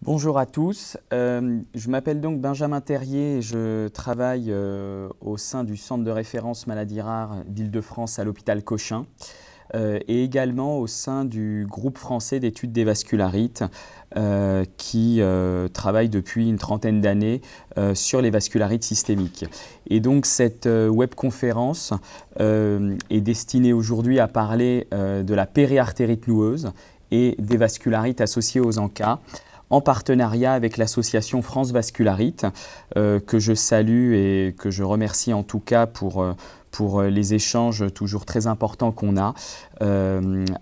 Bonjour à tous, je m'appelle donc Benjamin Terrier et je travaille au sein du centre de référence maladies rares d'Île-de-France à l'hôpital Cochin et également au sein du groupe français d'études des vascularites qui travaille depuis une trentaine d'années sur les vascularites systémiques. Et donc cette webconférence est destinée aujourd'hui à parler de la périartérite noueuse et des vascularites associées aux ANCA, en partenariat avec l'association France Vascularite, que je salue et que je remercie en tout cas pour les échanges toujours très importants qu'on a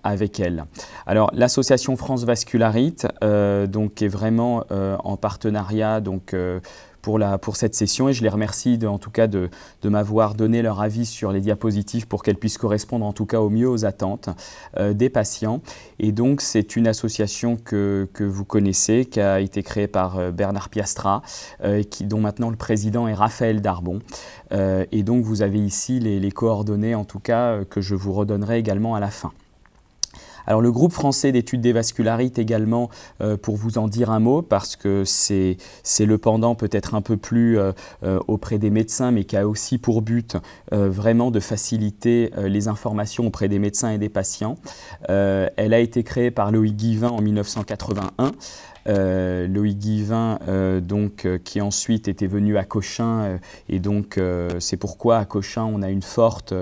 avec elle. Alors l'association France Vascularite donc, est vraiment en partenariat donc, pour cette session et je les remercie en tout cas de m'avoir donné leur avis sur les diapositives pour qu'elles puissent correspondre en tout cas au mieux aux attentes des patients. Et donc c'est une association que vous connaissez, qui a été créée par Bernard Piastra, dont maintenant le président est Raphaël Darbon. Et donc vous avez ici les coordonnées en tout cas que je vous redonnerai également à la fin. Alors le groupe français d'études des vascularites également, pour vous en dire un mot, parce que c'est le pendant peut-être un peu plus auprès des médecins, mais qui a aussi pour but vraiment de faciliter les informations auprès des médecins et des patients. Elle a été créée par Loïc Guivin en 1981. Loïc Guivin qui ensuite était venu à Cochin et donc c'est pourquoi à Cochin on a une forte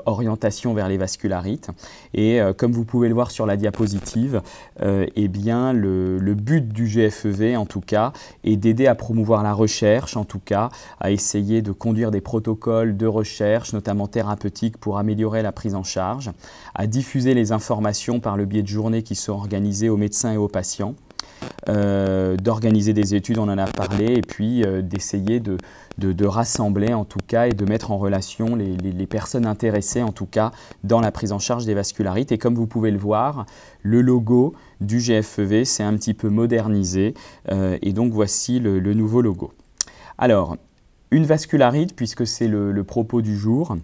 orientation vers les vascularites et comme vous pouvez le voir sur la diapositive, eh bien le but du GFEV en tout cas est d'aider à promouvoir la recherche, en tout cas à essayer de conduire des protocoles de recherche notamment thérapeutiques pour améliorer la prise en charge, à diffuser les informations par le biais de journées qui sont organisées aux médecins et aux patients, d'organiser des études, on en a parlé, et puis d'essayer de rassembler en tout cas et de mettre en relation les personnes intéressées en tout cas dans la prise en charge des vascularites. Et comme vous pouvez le voir, le logo du GFEV s'est un petit peu modernisé et donc voici le nouveau logo. Alors, une vascularite, puisque c'est le propos du jour.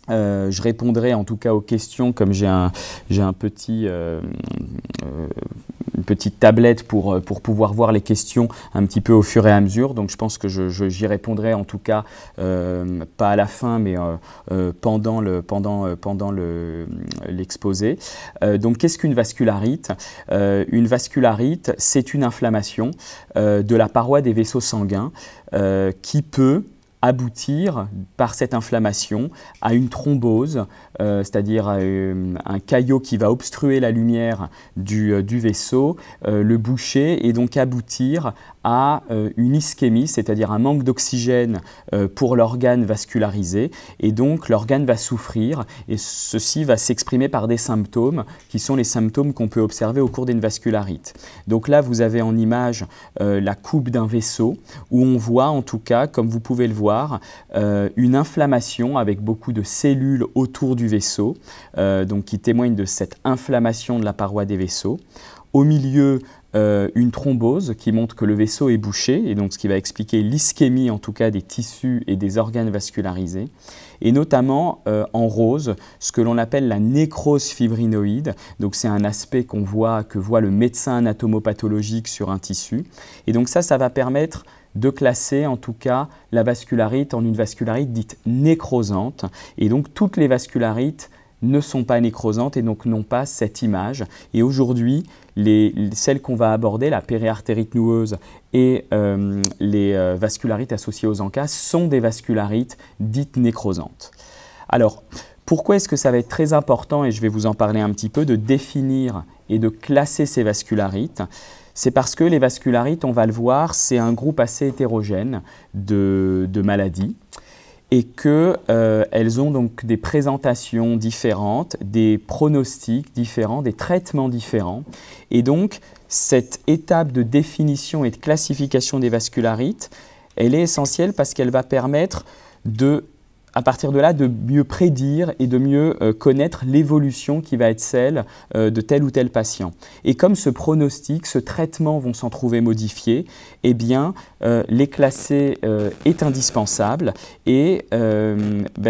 Je répondrai en tout cas aux questions comme j'ai un petit, une petite tablette pour pouvoir voir les questions un petit peu au fur et à mesure. Donc je pense que j'y répondrai en tout cas pas à la fin mais pendant l'exposé. Donc qu'est-ce qu'une vascularite? Une vascularite, c'est une inflammation de la paroi des vaisseaux sanguins qui peut aboutir par cette inflammation à une thrombose, c'est-à-dire un caillot qui va obstruer la lumière du vaisseau, le boucher et donc aboutir à une ischémie, c'est-à-dire un manque d'oxygène pour l'organe vascularisé et donc l'organe va souffrir et ceci va s'exprimer par des symptômes qui sont les symptômes qu'on peut observer au cours d'une vascularite. Donc là vous avez en image la coupe d'un vaisseau où on voit en tout cas, comme vous pouvez le voir, une inflammation avec beaucoup de cellules autour du vaisseau, donc qui témoignent de cette inflammation de la paroi des vaisseaux. Au milieu, une thrombose qui montre que le vaisseau est bouché, et donc ce qui va expliquer l'ischémie en tout cas des tissus et des organes vascularisés, et notamment en rose, ce que l'on appelle la nécrose fibrinoïde. Donc c'est un aspect que voit le médecin anatomopathologique sur un tissu, et donc ça va permettre de classer en tout cas la vascularite en une vascularite dite nécrosante. Et donc toutes les vascularites ne sont pas nécrosantes et donc n'ont pas cette image. Et aujourd'hui, celles qu'on va aborder, la périartérite noueuse et les vascularites associées aux ANCA, sont des vascularites dites nécrosantes. Alors, pourquoi est-ce que ça va être très important, et je vais vous en parler un petit peu, de définir et de classer ces vascularites? C'est parce que les vascularites, on va le voir, c'est un groupe assez hétérogène de maladies et qu'elles ont donc des présentations différentes, des pronostics différents, des traitements différents. Et donc, cette étape de définition et de classification des vascularites, elle est essentielle parce qu'elle va permettre à partir de là, de mieux prédire et de mieux connaître l'évolution qui va être celle de tel ou tel patient. Et comme ce pronostic, ce traitement vont s'en trouver modifiés, eh bien, les classer est indispensable et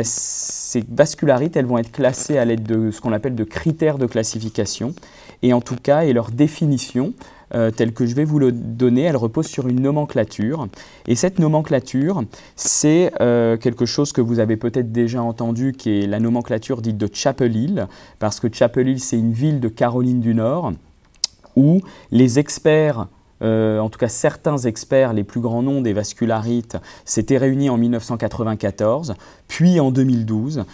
ces vascularites, elles vont être classées à l'aide de ce qu'on appelle de critères de classification et en tout cas, et leur définition telle que je vais vous le donner, elle repose sur une nomenclature. Et cette nomenclature, c'est quelque chose que vous avez peut-être déjà entendu, qui est la nomenclature dite de Chapel Hill, parce que Chapel Hill, c'est une ville de Caroline du Nord, où les experts, en tout cas certains experts, les plus grands noms des vascularites, s'étaient réunis en 1994, puis en 2012,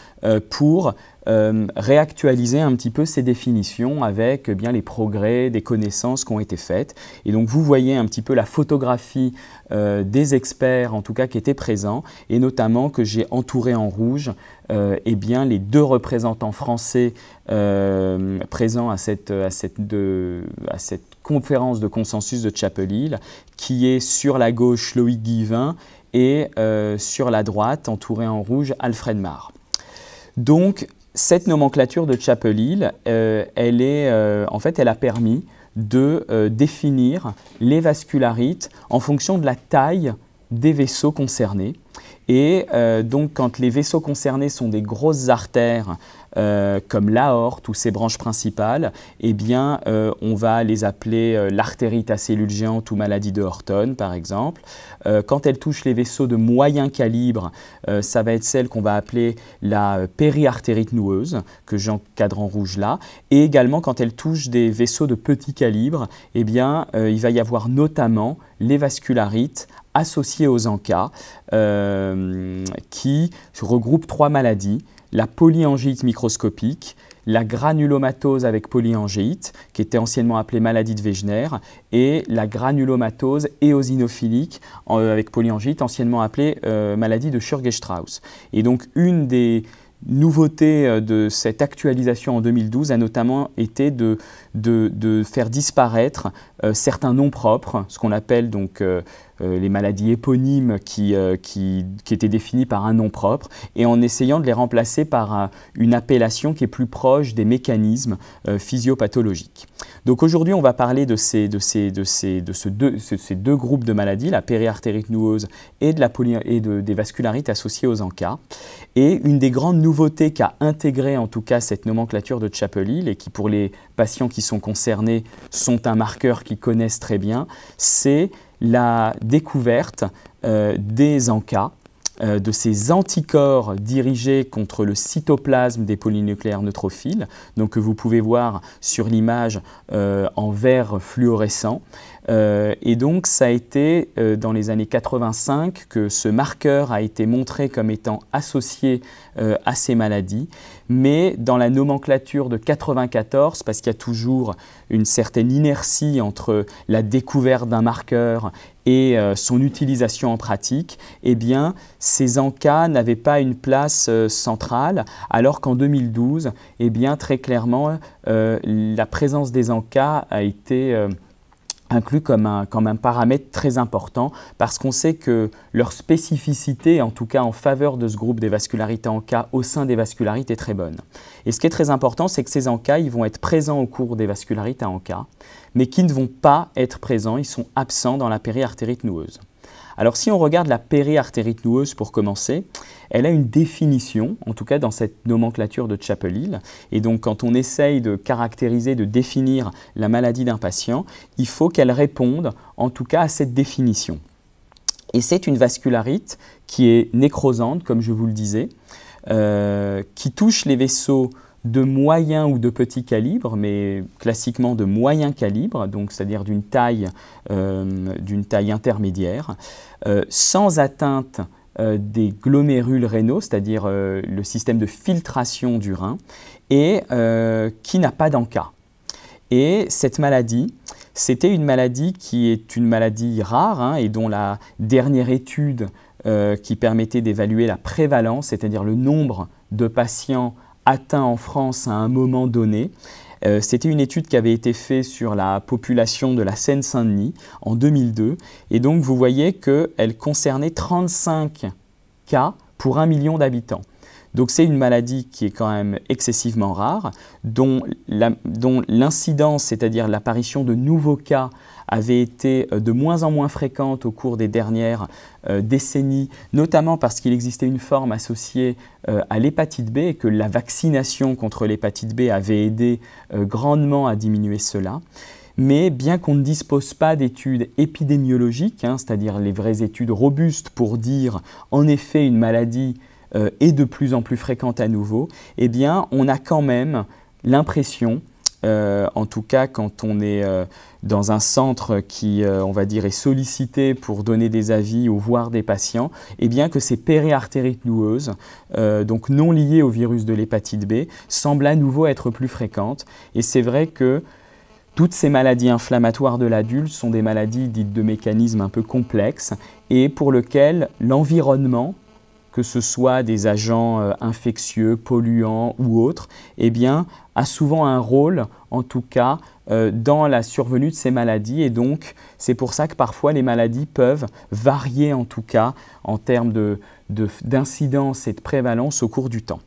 pour réactualiser un petit peu ces définitions avec bien les progrès des connaissances qui ont été faites. Et donc vous voyez un petit peu la photographie des experts, en tout cas qui étaient présents, et notamment que j'ai entouré en rouge eh bien, les deux représentants français présents à cette conférence de consensus de Chapel Hill, qui est sur la gauche Loïc Guivin et sur la droite, entouré en rouge, Alfred Marr. Donc, cette nomenclature de Chapel Hill, en fait, elle a permis de définir les vascularites en fonction de la taille des vaisseaux concernés. Et donc, quand les vaisseaux concernés sont des grosses artères, comme l'aorte ou ses branches principales, eh bien, on va les appeler l'artérite à cellules géantes ou maladie de Horton, par exemple. Quand elles touchent les vaisseaux de moyen calibre, ça va être celle qu'on va appeler la périartérite noueuse, que j'encadre en rouge là. Et également, quand elles touchent des vaisseaux de petit calibre, eh bien, il va y avoir notamment les vascularites associées aux ANCA, qui regroupent trois maladies: la polyangéite microscopique, la granulomatose avec polyangéite, qui était anciennement appelée maladie de Wegener, et la granulomatose éosinophilique avec polyangéite, anciennement appelée maladie de Churg-Strauss. Et donc, une des nouveautés de cette actualisation en 2012 a notamment été de faire disparaître certains noms propres, ce qu'on appelle donc les maladies éponymes qui étaient définies par un nom propre, et en essayant de les remplacer par une appellation qui est plus proche des mécanismes physiopathologiques. Donc aujourd'hui, on va parler de ces deux groupes de maladies, la périartérite noueuse et des vascularites associées aux ANCA. Et une des grandes nouveautés qu'a intégré en tout cas cette nomenclature de Chapel Hill, et qui pour les patients qui sont concernés sont un marqueur qu'ils connaissent très bien, c'est la découverte des ANCA, de ces anticorps dirigés contre le cytoplasme des polynucléaires neutrophiles, donc que vous pouvez voir sur l'image en vert fluorescent. Et donc ça a été dans les années 85 que ce marqueur a été montré comme étant associé à ces maladies, mais dans la nomenclature de 94, parce qu'il y a toujours une certaine inertie entre la découverte d'un marqueur et son utilisation en pratique, eh bien, ces ANCA n'avaient pas une place centrale, alors qu'en 2012, eh bien, très clairement, la présence des ANCA a été inclus comme un paramètre très important, parce qu'on sait que leur spécificité, en tout cas en faveur de ce groupe des vascularites ANCA au sein des vascularites, est très bonne. Et ce qui est très important, c'est que ces ANCA, ils vont être présents au cours des vascularites ANCA, mais qui ne vont pas être présents, ils sont absents dans la périartérite noueuse. Alors si on regarde la périartérite noueuse pour commencer, elle a une définition, en tout cas dans cette nomenclature de Chapel Hill. Et donc quand on essaye de caractériser, de définir la maladie d'un patient, il faut qu'elle réponde en tout cas à cette définition. Et c'est une vascularite qui est nécrosante, comme je vous le disais, qui touche les vaisseaux de moyen ou de petit calibre, mais classiquement de moyen calibre, donc c'est-à-dire d'une taille intermédiaire, sans atteinte des glomérules rénaux, c'est-à-dire le système de filtration du rein, et qui n'a pas d'ANCA. Et cette maladie, c'était une maladie qui est une maladie rare, et dont la dernière étude qui permettait d'évaluer la prévalence, c'est-à-dire le nombre de patients atteints en France à un moment donné. C'était une étude qui avait été faite sur la population de la Seine-Saint-Denis en 2002. Et donc, vous voyez qu'elle concernait 35 cas pour 1 million d'habitants. Donc, c'est une maladie qui est quand même excessivement rare, dont l'incidence, c'est-à-dire l'apparition de nouveaux cas, avait été de moins en moins fréquente au cours des dernières décennies, notamment parce qu'il existait une forme associée à l'hépatite B et que la vaccination contre l'hépatite B avait aidé grandement à diminuer cela. mais bien qu'on ne dispose pas d'études épidémiologiques, c'est-à-dire les vraies études robustes pour dire en effet une maladie est de plus en plus fréquente à nouveau, eh bien on a quand même l'impression, en tout cas quand on est dans un centre qui, on va dire, est sollicité pour donner des avis ou voir des patients, eh bien que ces périartérites noueuses, donc non liées au virus de l'hépatite B, semblent à nouveau être plus fréquentes. Et c'est vrai que toutes ces maladies inflammatoires de l'adulte sont des maladies dites de mécanismes un peu complexes et pour lesquelles l'environnement, que ce soit des agents infectieux, polluants ou autres, eh bien, a souvent un rôle, en tout cas, dans la survenue de ces maladies. Et donc, c'est pour ça que parfois les maladies peuvent varier, en tout cas, en termes d'incidence et de prévalence au cours du temps.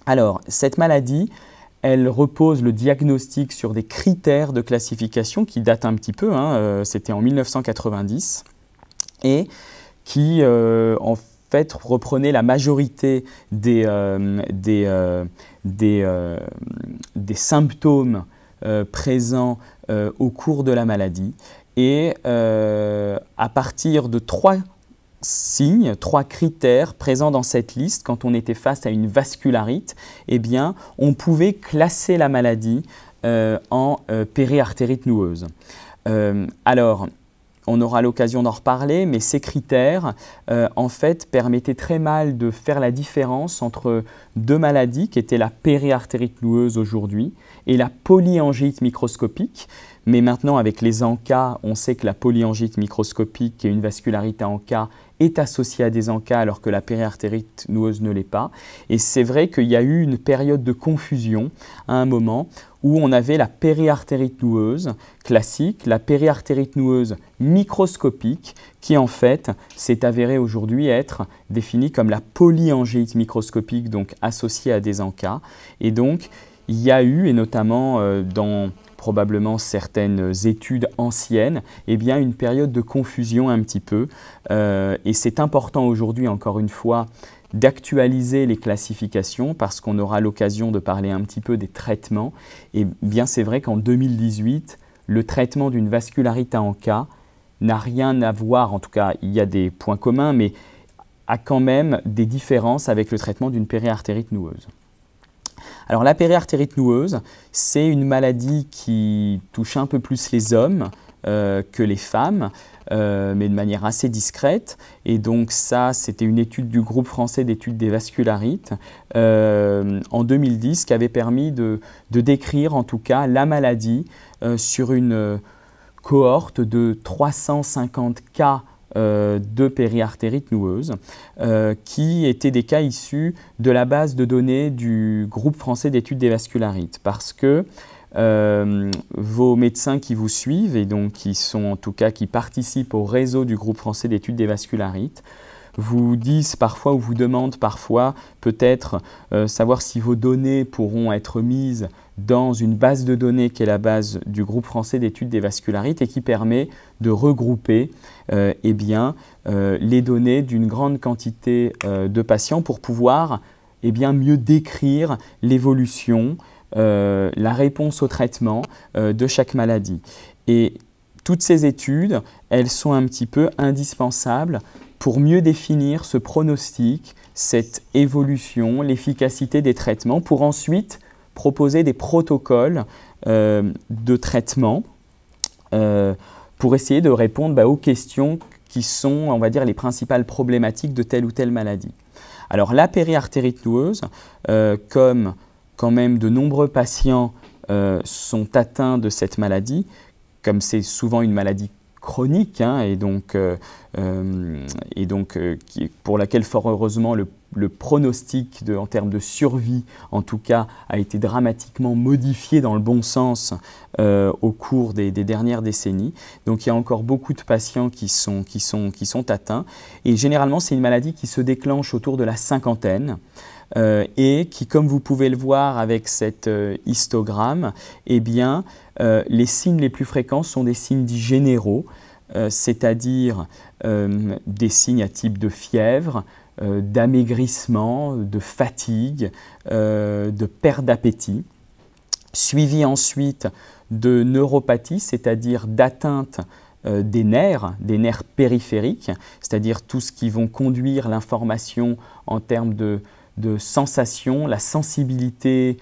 Alors, cette maladie, elle repose le diagnostic sur des critères de classification qui datent un petit peu, c'était en 1990, et qui, en fait, reprenait la majorité des symptômes présents au cours de la maladie. Et à partir de 3 signes, 3 critères présents dans cette liste, quand on était face à une vascularite, eh bien, on pouvait classer la maladie en périartérite noueuse. Alors, on aura l'occasion d'en reparler, mais ces critères, en fait, permettaient très mal de faire la différence entre 2 maladies qui étaient la périartérite noueuse aujourd'hui et la polyangite microscopique. Mais maintenant, avec les ANCA, on sait que la polyangite microscopique, qui est une vascularité ANCA, est associée à des ANCA alors que la périartérite noueuse ne l'est pas. Et c'est vrai qu'il y a eu une période de confusion à un moment où on avait la périartérite noueuse classique, la périartérite noueuse microscopique, qui en fait s'est avérée aujourd'hui être définie comme la polyangite microscopique, donc associée à des ANCA. Et donc, il y a eu, et notamment dans probablement certaines études anciennes, eh bien une période de confusion un petit peu. Et c'est important aujourd'hui, encore une fois, d'actualiser les classifications parce qu'on aura l'occasion de parler un petit peu des traitements. Et bien c'est vrai qu'en 2018, le traitement d'une vascularite ANCA n'a rien à voir, en tout cas il y a des points communs, mais a quand même des différences avec le traitement d'une périartérite noueuse. Alors la périartérite noueuse, c'est une maladie qui touche un peu plus les hommes que les femmes, mais de manière assez discrète. Et donc ça, c'était une étude du groupe français d'études des vascularites en 2010 qui avait permis de décrire en tout cas la maladie sur une cohorte de 350 cas de périartérite noueuse, qui étaient des cas issus de la base de données du groupe français d'études des vascularites. Parce que vos médecins qui vous suivent et donc qui sont en tout cas qui participent au réseau du groupe français d'études des vascularites vous disent parfois ou vous demandent parfois peut-être savoir si vos données pourront être mises dans une base de données qui est la base du groupe français d'études des vascularites et qui permet de regrouper les données d'une grande quantité de patients pour pouvoir mieux décrire l'évolution, la réponse au traitement de chaque maladie. Et toutes ces études, elles sont un petit peu indispensables pour mieux définir ce pronostic, cette évolution, l'efficacité des traitements, pour ensuite proposer des protocoles de traitement pour essayer de répondre aux questions qui sont, on va dire, les principales problématiques de telle ou telle maladie. Alors la périartérite noueuse, comme quand même de nombreux patients sont atteints de cette maladie, comme c'est souvent une maladie chronique pour laquelle fort heureusement le pronostic en termes de survie en tout cas a été dramatiquement modifié dans le bon sens au cours des dernières décennies. Donc il y a encore beaucoup de patients qui sont atteints et généralement c'est une maladie qui se déclenche autour de la cinquantaine. Et qui, comme vous pouvez le voir avec cet histogramme, les signes les plus fréquents sont des signes dits généraux, c'est-à-dire des signes à type de fièvre, d'amaigrissement, de fatigue, de perte d'appétit, suivi ensuite de neuropathie, c'est-à-dire d'atteinte des nerfs périphériques, c'est-à-dire tout ce qui vont conduire l'information en termes de sensations, la sensibilité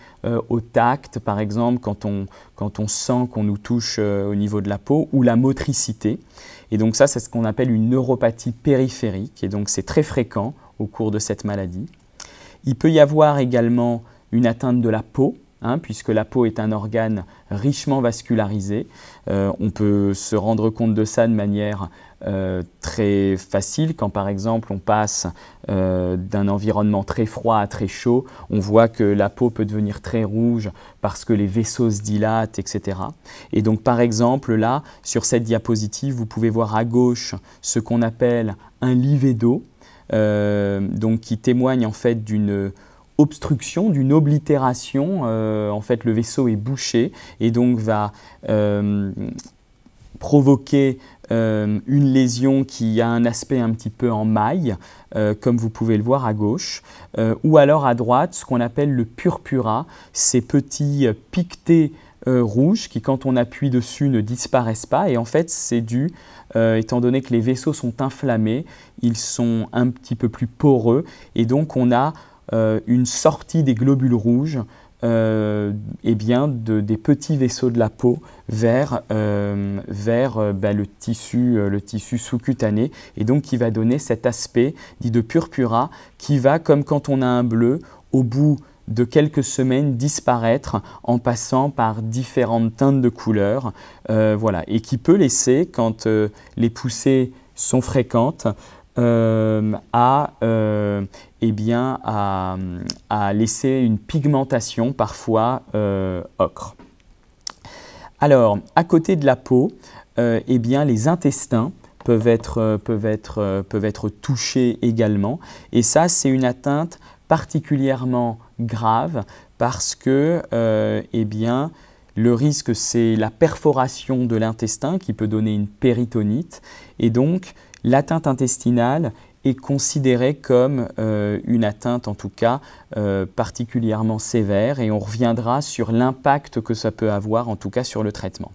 au tact, par exemple, quand on sent qu'on nous touche au niveau de la peau, ou la motricité. Et donc ça, c'est ce qu'on appelle une neuropathie périphérique, et donc c'est très fréquent au cours de cette maladie. Il peut y avoir également une atteinte de la peau, puisque la peau est un organe richement vascularisé. On peut se rendre compte de ça de manière très facile. Quand par exemple on passe d'un environnement très froid à très chaud, on voit que la peau peut devenir très rouge parce que les vaisseaux se dilatent, etc. Et donc par exemple là, sur cette diapositive, vous pouvez voir à gauche ce qu'on appelle un livédo, donc qui témoigne en fait d'une obstruction, d'une oblitération. En fait, le vaisseau est bouché et donc va provoquer une lésion qui a un aspect un petit peu en maille, comme vous pouvez le voir à gauche, ou alors à droite, ce qu'on appelle le purpura, ces petits piquetés rouges qui, quand on appuie dessus, ne disparaissent pas. Et en fait, c'est dû, étant donné que les vaisseaux sont inflammés, ils sont un petit peu plus poreux et donc on a une sortie des globules rouges des petits vaisseaux de la peau vers le tissu sous-cutané, et donc qui va donner cet aspect dit de purpura qui va, comme quand on a un bleu, au bout de quelques semaines disparaître en passant par différentes teintes de couleurs, et qui peut laisser, quand les poussées sont fréquentes, à laisser une pigmentation parfois ocre. Alors, à côté de la peau, les intestins peuvent être touchés également. Et ça, c'est une atteinte particulièrement grave parce que le risque, c'est la perforation de l'intestin qui peut donner une péritonite. Et donc, l'atteinte intestinale est considérée comme une atteinte, en tout cas, particulièrement sévère, et on reviendra sur l'impact que ça peut avoir, en tout cas, sur le traitement.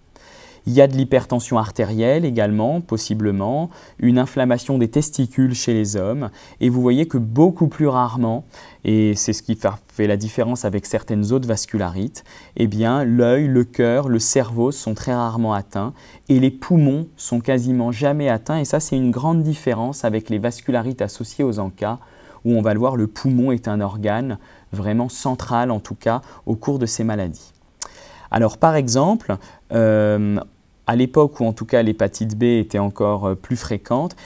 Il y a de l'hypertension artérielle également, possiblement, une inflammation des testicules chez les hommes, et vous voyez que beaucoup plus rarement, et c'est ce qui fait la différence avec certaines autres vascularites, l'œil, le cœur, le cerveau sont très rarement atteints, et les poumons sont quasiment jamais atteints, et ça c'est une grande différence avec les vascularites associées aux ANCA, où on va le voir, le poumon est un organe vraiment central, en tout cas, au cours de ces maladies. Alors par exemple, à l'époque où en tout cas l'hépatite B était encore plus fréquente,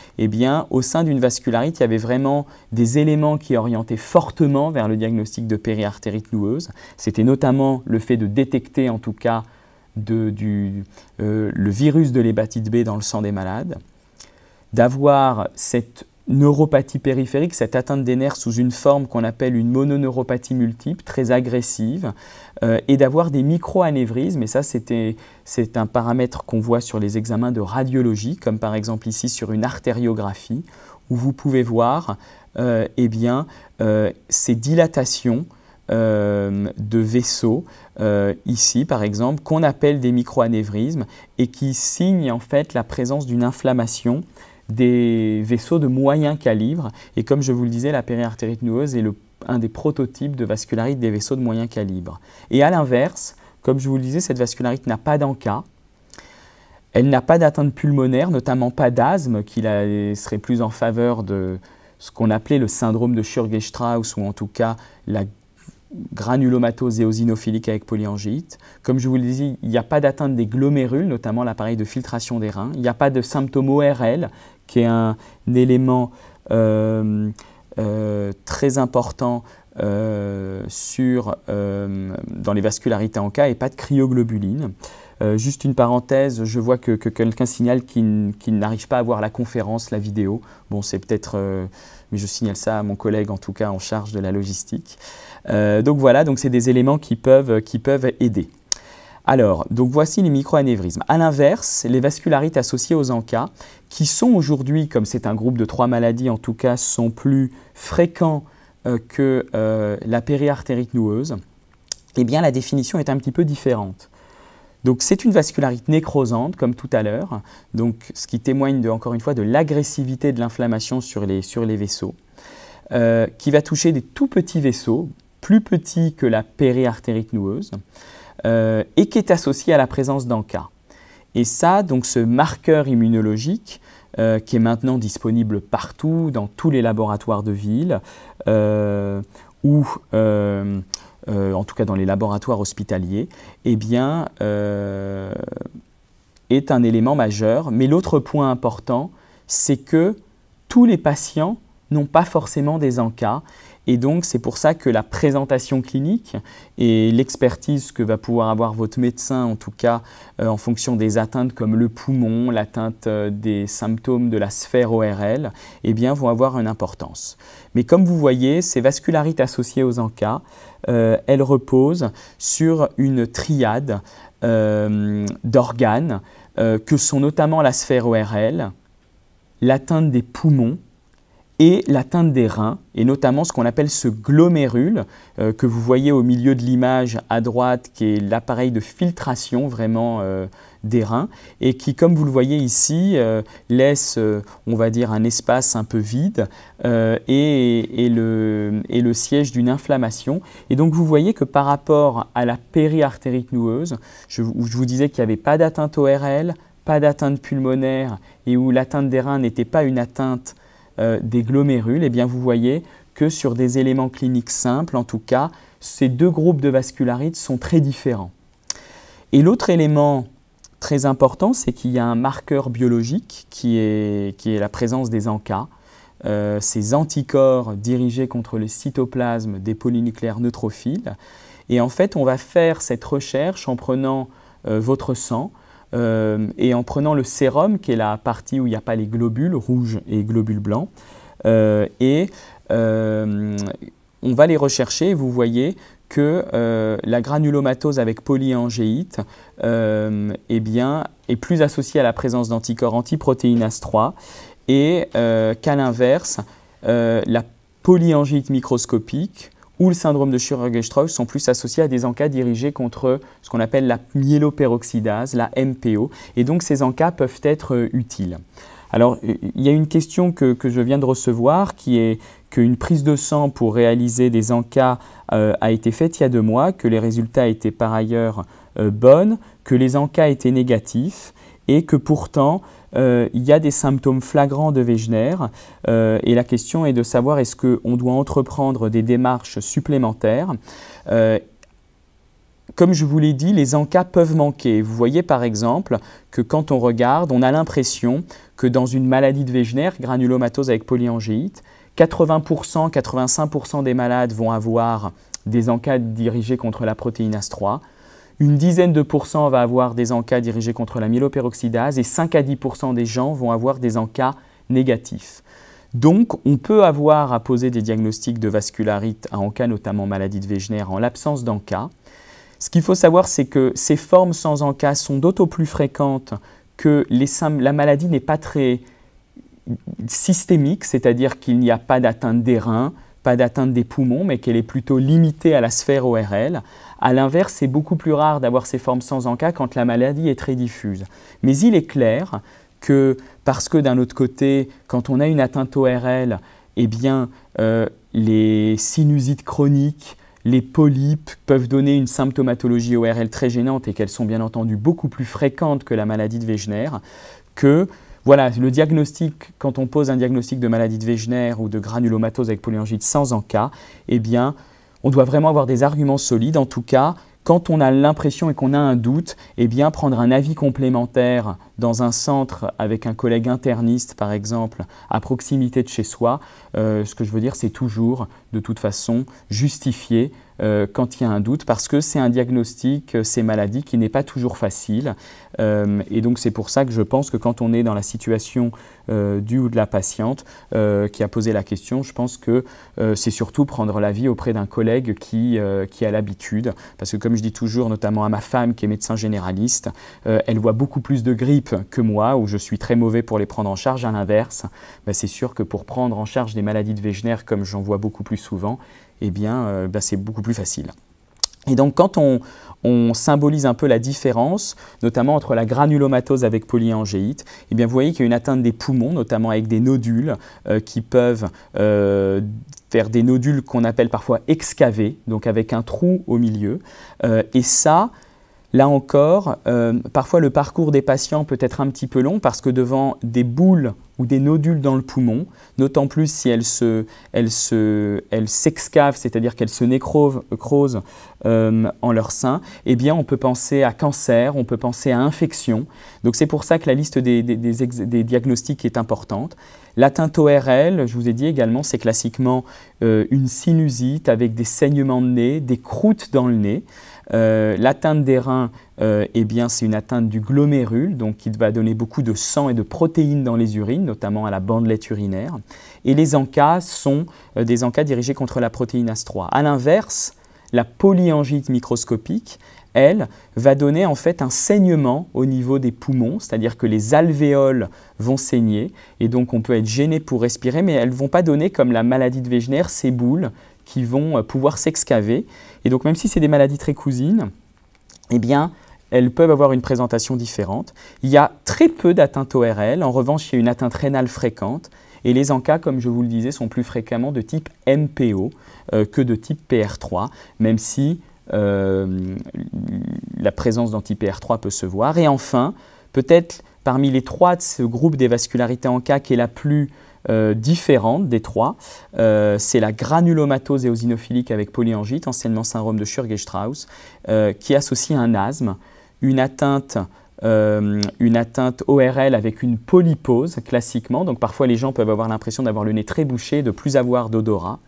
au sein d'une vascularite, il y avait vraiment des éléments qui orientaient fortement vers le diagnostic de périartérite noueuse. C'était notamment le fait de détecter en tout cas le virus de l'hépatite B dans le sang des malades, d'avoir cette neuropathie périphérique, cette atteinte des nerfs sous une forme qu'on appelle une mononeuropathie multiple, très agressive, et d'avoir des micro-anévrismes, et ça c'est un paramètre qu'on voit sur les examens de radiologie, comme par exemple ici sur une artériographie, où vous pouvez voir ces dilatations de vaisseaux, ici par exemple, qu'on appelle des micro-anévrismes, et qui signent en fait la présence d'une inflammation des vaisseaux de moyen calibre. Et comme je vous le disais, la périartérite noueuse est un des prototypes de vascularite des vaisseaux de moyen calibre. Et à l'inverse, comme je vous le disais, cette vascularite n'a pas d'ANCA, elle n'a pas d'atteinte pulmonaire, notamment pas d'asthme, qui serait plus en faveur de ce qu'on appelait le syndrome de Sturge-Strauss, ou en tout cas la granulomatose éosinophilique avec polyangite. Comme je vous le disais, il n'y a pas d'atteinte des glomérules, notamment l'appareil de filtration des reins. Il n'y a pas de symptômes ORL, qui est un élément très important dans les vascularités en cas, et pas de cryoglobuline. Juste une parenthèse, je vois que quelqu'un signale qu'il n'arrive pas à voir la conférence, la vidéo. Bon, c'est peut-être, mais je signale ça à mon collègue en tout cas en charge de la logistique. Donc voilà, donc c'est des éléments qui peuvent aider. Alors, donc voici les microanévrismes. À l'inverse, les vascularites associées aux ANCA, qui sont aujourd'hui, comme c'est un groupe de 3 maladies en tout cas, sont plus fréquents que la périartérite noueuse, la définition est un petit peu différente. Donc c'est une vascularite nécrosante comme tout à l'heure, donc ce qui témoigne encore une fois de l'agressivité de l'inflammation sur les vaisseaux, qui va toucher des tout petits vaisseaux, plus petits que la périartérite noueuse, et qui est associé à la présence d'ANCA. Et ça, donc ce marqueur immunologique, qui est maintenant disponible partout, dans tous les laboratoires de ville, ou en tout cas dans les laboratoires hospitaliers, eh bien, est un élément majeur. Mais l'autre point important, c'est que tous les patients n'ont pas forcément des ANCA. Et donc, c'est pour ça que la présentation clinique et l'expertise que va pouvoir avoir votre médecin, en tout cas en fonction des atteintes comme le poumon, l'atteinte des symptômes de la sphère ORL, eh bien, vont avoir une importance. Mais comme vous voyez, ces vascularites associées aux ANCA, elles reposent sur une triade d'organes que sont notamment la sphère ORL, l'atteinte des poumons, et l'atteinte des reins, et notamment ce qu'on appelle ce glomérule que vous voyez au milieu de l'image à droite, qui est l'appareil de filtration vraiment des reins, et qui, comme vous le voyez ici, laisse, on va dire, un espace un peu vide et le siège d'une inflammation. Et donc vous voyez que par rapport à la périartérite noueuse, je vous disais qu'il n'y avait pas d'atteinte ORL, pas d'atteinte pulmonaire, et où l'atteinte des reins n'était pas une atteinte des glomérules, eh bien vous voyez que sur des éléments cliniques simples, en tout cas, ces deux groupes de vascularites sont très différents. Et l'autre élément très important, c'est qu'il y a un marqueur biologique qui est la présence des ANCA, ces anticorps dirigés contre le cytoplasme des polynucléaires neutrophiles. Et en fait, on va faire cette recherche en prenant votre sang, et en prenant le sérum, qui est la partie où il n'y a pas les globules rouges et globules blancs, on va les rechercher et vous voyez que la granulomatose avec polyangéite eh bien, est plus associée à la présence d'anticorps antiprotéinase 3 et qu'à l'inverse, la polyangéite microscopique ou le syndrome de Sjögren-Strauss sont plus associés à des ANCA dirigés contre ce qu'on appelle la myéloperoxydase, la MPO, et donc ces ANCA peuvent être utiles. Alors, il y a une question que je viens de recevoir qui est qu'une prise de sang pour réaliser des ANCA a été faite il y a 2 mois, que les résultats étaient par ailleurs bons, que les ANCA étaient négatifs et que pourtant il y a des symptômes flagrants de Wegener et la question est de savoir est-ce qu'on doit entreprendre des démarches supplémentaires. Comme je vous l'ai dit, les ANCA peuvent manquer. Vous voyez par exemple que quand on regarde, on a l'impression que dans une maladie de Wegener, granulomatose avec polyangéite, 80%, 85% des malades vont avoir des ANCA dirigés contre la protéinase 3. Une dizaine de pourcents va avoir des ANCA dirigés contre la myéloperoxydase et 5 à 10% des gens vont avoir des ANCA négatifs. Donc, on peut avoir à poser des diagnostics de vascularite à ANCA, notamment maladie de Wegener, en l'absence d'ANCA. Ce qu'il faut savoir, c'est que ces formes sans ANCA sont d'autant plus fréquentes que la maladie n'est pas très systémique, c'est-à-dire qu'il n'y a pas d'atteinte des reins, pas d'atteinte des poumons, mais qu'elle est plutôt limitée à la sphère ORL. A l'inverse, c'est beaucoup plus rare d'avoir ces formes sans ANCA quand la maladie est très diffuse. Mais il est clair que, parce que d'un autre côté, quand on a une atteinte ORL, eh bien, les sinusites chroniques, les polypes peuvent donner une symptomatologie ORL très gênante et qu'elles sont bien entendu beaucoup plus fréquentes que la maladie de Wegener, que voilà, le diagnostic, quand on pose un diagnostic de maladie de Wegener ou de granulomatose avec polyangite sans ANCA, eh bien, on doit vraiment avoir des arguments solides. En tout cas, quand on a l'impression et qu'on a un doute, eh bien, prendre un avis complémentaire dans un centre avec un collègue interniste, par exemple, à proximité de chez soi, ce que je veux dire, c'est toujours, de toute façon, justifié quand il y a un doute, parce que c'est un diagnostic, ces maladies, qui n'est pas toujours facile. Et donc, c'est pour ça que je pense que quand on est dans la situation du ou de la patiente qui a posé la question, je pense que c'est surtout prendre l'avis auprès d'un collègue qui a l'habitude. Parce que comme je dis toujours, notamment à ma femme qui est médecin généraliste, elle voit beaucoup plus de grippe que moi, où je suis très mauvais pour les prendre en charge. À l'inverse, c'est sûr que pour prendre en charge des maladies de Wegener, comme j'en vois beaucoup plus souvent, eh bien, c'est beaucoup plus facile. Et donc quand on symbolise un peu la différence, notamment entre la granulomatose avec polyangéite, eh bien vous voyez qu'il y a une atteinte des poumons, notamment avec des nodules qui peuvent faire des nodules qu'on appelle parfois excavés, donc avec un trou au milieu. Et ça, là encore, parfois le parcours des patients peut être un petit peu long parce que devant des boules ou des nodules dans le poumon, d'autant plus si elles s'excavent, c'est-à-dire qu'elles se nécrosent en leur sein, eh bien on peut penser à cancer, on peut penser à infection. Donc c'est pour ça que la liste des diagnostics est importante. L'atteinte ORL, je vous ai dit également, c'est classiquement une sinusite avec des saignements de nez, des croûtes dans le nez. L'atteinte des reins, eh bien, c'est une atteinte du glomérule, donc qui va donner beaucoup de sang et de protéines dans les urines, notamment à la bandelette urinaire. Et les encas sont des encas dirigés contre la protéinase 3. A l'inverse, la polyangite microscopique, elle, va donner en fait un saignement au niveau des poumons, c'est-à-dire que les alvéoles vont saigner et donc on peut être gêné pour respirer, mais elles ne vont pas donner, comme la maladie de Wegener, ces boules qui vont pouvoir s'excaver. Et donc même si c'est des maladies très cousines, eh bien, elles peuvent avoir une présentation différente. Il y a très peu d'atteintes ORL, en revanche, il y a une atteinte rénale fréquente. Et les encas, comme je vous le disais, sont plus fréquemment de type MPO que de type PR3, même si la présence d'anti-PR3 peut se voir. Et enfin, peut-être parmi les trois de ce groupe des vascularités en cas qui est la plus différente des trois, c'est la granulomatose éosinophilique avec polyangite, anciennement syndrome de Sturge-Strauss, qui associe un asthme, une atteinte ORL avec une polypose classiquement, donc parfois les gens peuvent avoir l'impression d'avoir le nez très bouché, de ne plus avoir d'odorat.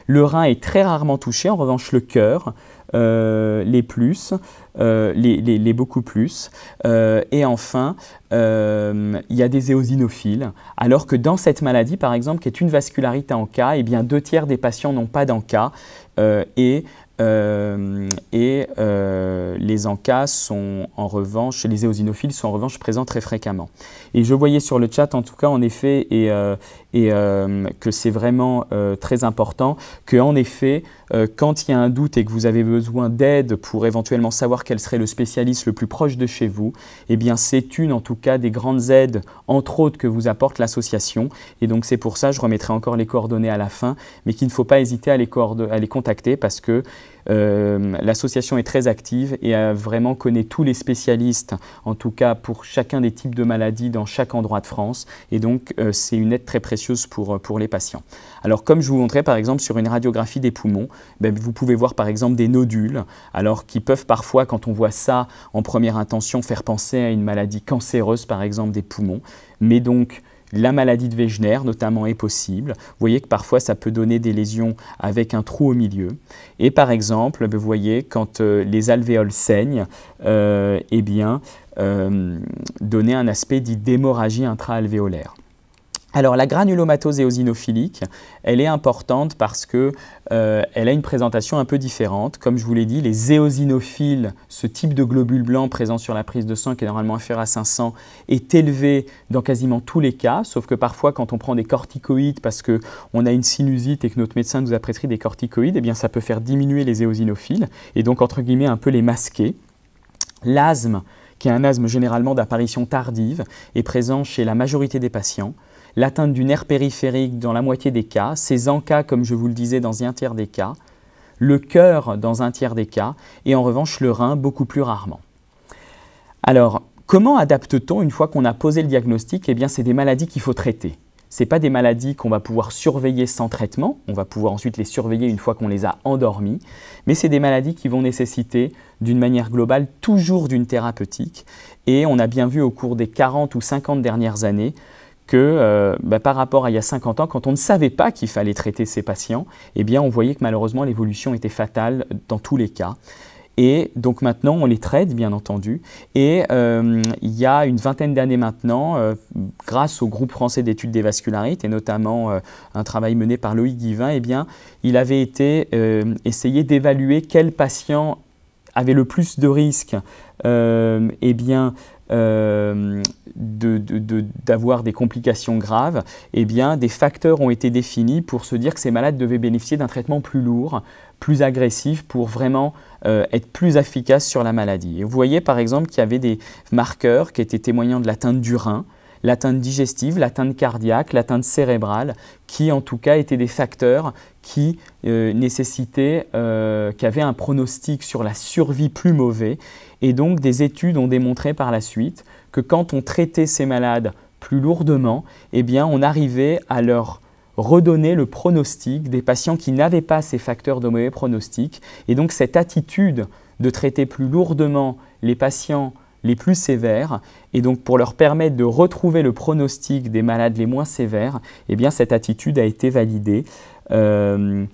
Le rein est très rarement touché, en revanche le cœur, les beaucoup plus. Et enfin, il y a des éosinophiles, alors que dans cette maladie, par exemple, qui est une vascularité en cas, eh bien 2/3 des patients n'ont pas d'en-cas les encas sont en revanche, les éosinophiles sont en revanche présents très fréquemment. Et je voyais sur le chat en tout cas en effet que c'est vraiment très important, qu'en effet quand il y a un doute et que vous avez besoin d'aide pour éventuellement savoir quel serait le spécialiste le plus proche de chez vous, eh bien c'est une en tout cas des grandes aides entre autres que vous apporte l'association. Et donc c'est pour ça, je remettrai encore les coordonnées à la fin, mais qu'il ne faut pas hésiter à les contacter parce que l'association est très active et vraiment connaît tous les spécialistes, en tout cas pour chacun des types de maladies dans chaque endroit de France. Et donc, c'est une aide très précieuse pour les patients. Alors, comme je vous montrais par exemple sur une radiographie des poumons, vous pouvez voir par exemple des nodules, alors qui peuvent parfois, quand on voit ça en première intention, faire penser à une maladie cancéreuse par exemple des poumons. Mais donc, la maladie de Wegener, notamment, est possible. Vous voyez que parfois, ça peut donner des lésions avec un trou au milieu. Et par exemple, vous voyez, quand les alvéoles saignent, eh bien, donner un aspect dit d'hémorragie intra-alvéolaire. Alors, la granulomatose éosinophilique, elle est importante parce qu'elle a une présentation un peu différente. Comme je vous l'ai dit, les éosinophiles, ce type de globule blanc présent sur la prise de sang qui est normalement inférieur à 500, est élevé dans quasiment tous les cas, sauf que parfois, quand on prend des corticoïdes parce qu'on a une sinusite et que notre médecin nous a prescrit des corticoïdes, eh bien, ça peut faire diminuer les éosinophiles et donc, entre guillemets, un peu les masquer. L'asthme, qui est un asthme généralement d'apparition tardive, est présent chez la majorité des patients. L'atteinte du nerf périphérique dans la moitié des cas, ces encas, comme je vous le disais, dans 1/3 des cas, le cœur dans 1/3 des cas, et en revanche le rein beaucoup plus rarement. Alors, comment adapte-t-on une fois qu'on a posé le diagnostic? Eh bien, c'est des maladies qu'il faut traiter. Ce n'est pas des maladies qu'on va pouvoir surveiller sans traitement, on va pouvoir ensuite les surveiller une fois qu'on les a endormies, mais c'est des maladies qui vont nécessiter d'une manière globale toujours d'une thérapeutique. Et on a bien vu au cours des 40 ou 50 dernières années que par rapport à il y a 50 ans, quand on ne savait pas qu'il fallait traiter ces patients, eh bien on voyait que malheureusement l'évolution était fatale dans tous les cas. Et donc maintenant, on les traite, bien entendu. Et il y a une vingtaine d'années maintenant, grâce au groupe français d'études des vascularites, et notamment un travail mené par Loïc Guivin, eh bien, il avait été essayé d'évaluer quels patients avaient le plus de risques d'avoir des complications graves, eh bien, des facteurs ont été définis pour se dire que ces malades devaient bénéficier d'un traitement plus lourd, plus agressif, pour vraiment être plus efficace sur la maladie. Et vous voyez par exemple qu'il y avait des marqueurs qui étaient témoignant de l'atteinte du rein, l'atteinte digestive, l'atteinte cardiaque, l'atteinte cérébrale, qui en tout cas étaient des facteurs qui nécessitaient, qui avaient un pronostic sur la survie plus mauvais. Et donc des études ont démontré par la suite que quand on traitait ces malades plus lourdement, eh bien, on arrivait à leur redonner le pronostic des patients qui n'avaient pas ces facteurs de mauvais pronostic. Et donc cette attitude de traiter plus lourdement les patients les plus sévères, et donc pour leur permettre de retrouver le pronostic des malades les moins sévères, eh bien cette attitude a été validée. Donc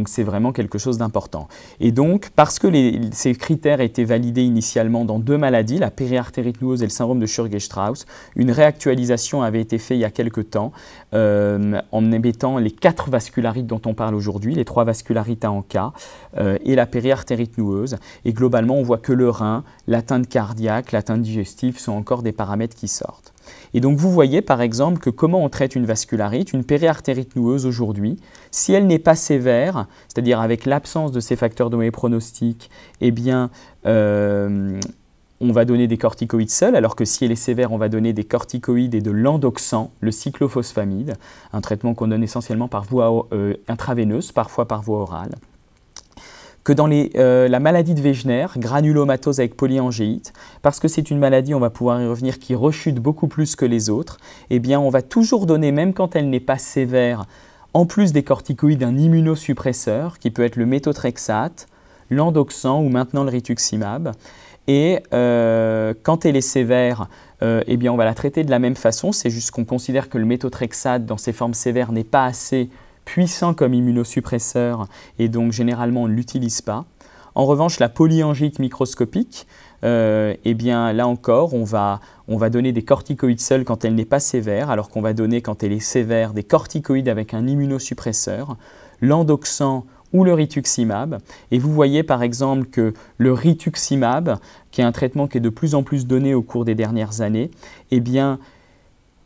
c'est vraiment quelque chose d'important. Et donc, parce que ces critères étaient validés initialement dans 2 maladies, la périartérite noueuse et le syndrome de Sturge-Strauss, une réactualisation avait été faite il y a quelque temps en mettant les 4 vascularites dont on parle aujourd'hui, les 3 vascularites à ANCA et la périartérite noueuse. Et globalement, on voit que le rein, l'atteinte cardiaque, l'atteinte digestive sont encore des paramètres qui sortent. Et donc vous voyez par exemple que comment on traite une vascularite, une périartérite noueuse aujourd'hui, si elle n'est pas sévère, c'est-à-dire avec l'absence de ces facteurs de mauvais pronostic, eh bien on va donner des corticoïdes seuls, alors que si elle est sévère, on va donner des corticoïdes et de l'endoxan, le cyclophosphamide, un traitement qu'on donne essentiellement par voie intraveineuse, parfois par voie orale. Que dans la maladie de Wegener, granulomatose avec polyangéite, parce que c'est une maladie, on va pouvoir y revenir, qui rechute beaucoup plus que les autres, eh bien on va toujours donner, même quand elle n'est pas sévère, en plus des corticoïdes, un immunosuppresseur, qui peut être le méthotrexate, l'endoxan ou maintenant le rituximab. Et quand elle est sévère, eh bien on va la traiter de la même façon, c'est juste qu'on considère que le méthotrexate, dans ses formes sévères, n'est pas assez puissant comme immunosuppresseur et donc généralement on ne l'utilise pas. En revanche, la polyangite microscopique, eh bien là encore, on va donner des corticoïdes seuls quand elle n'est pas sévère, alors qu'on va donner quand elle est sévère des corticoïdes avec un immunosuppresseur, l'endoxan ou le rituximab. Et vous voyez par exemple que le rituximab, qui est un traitement qui est de plus en plus donné au cours des dernières années, eh bien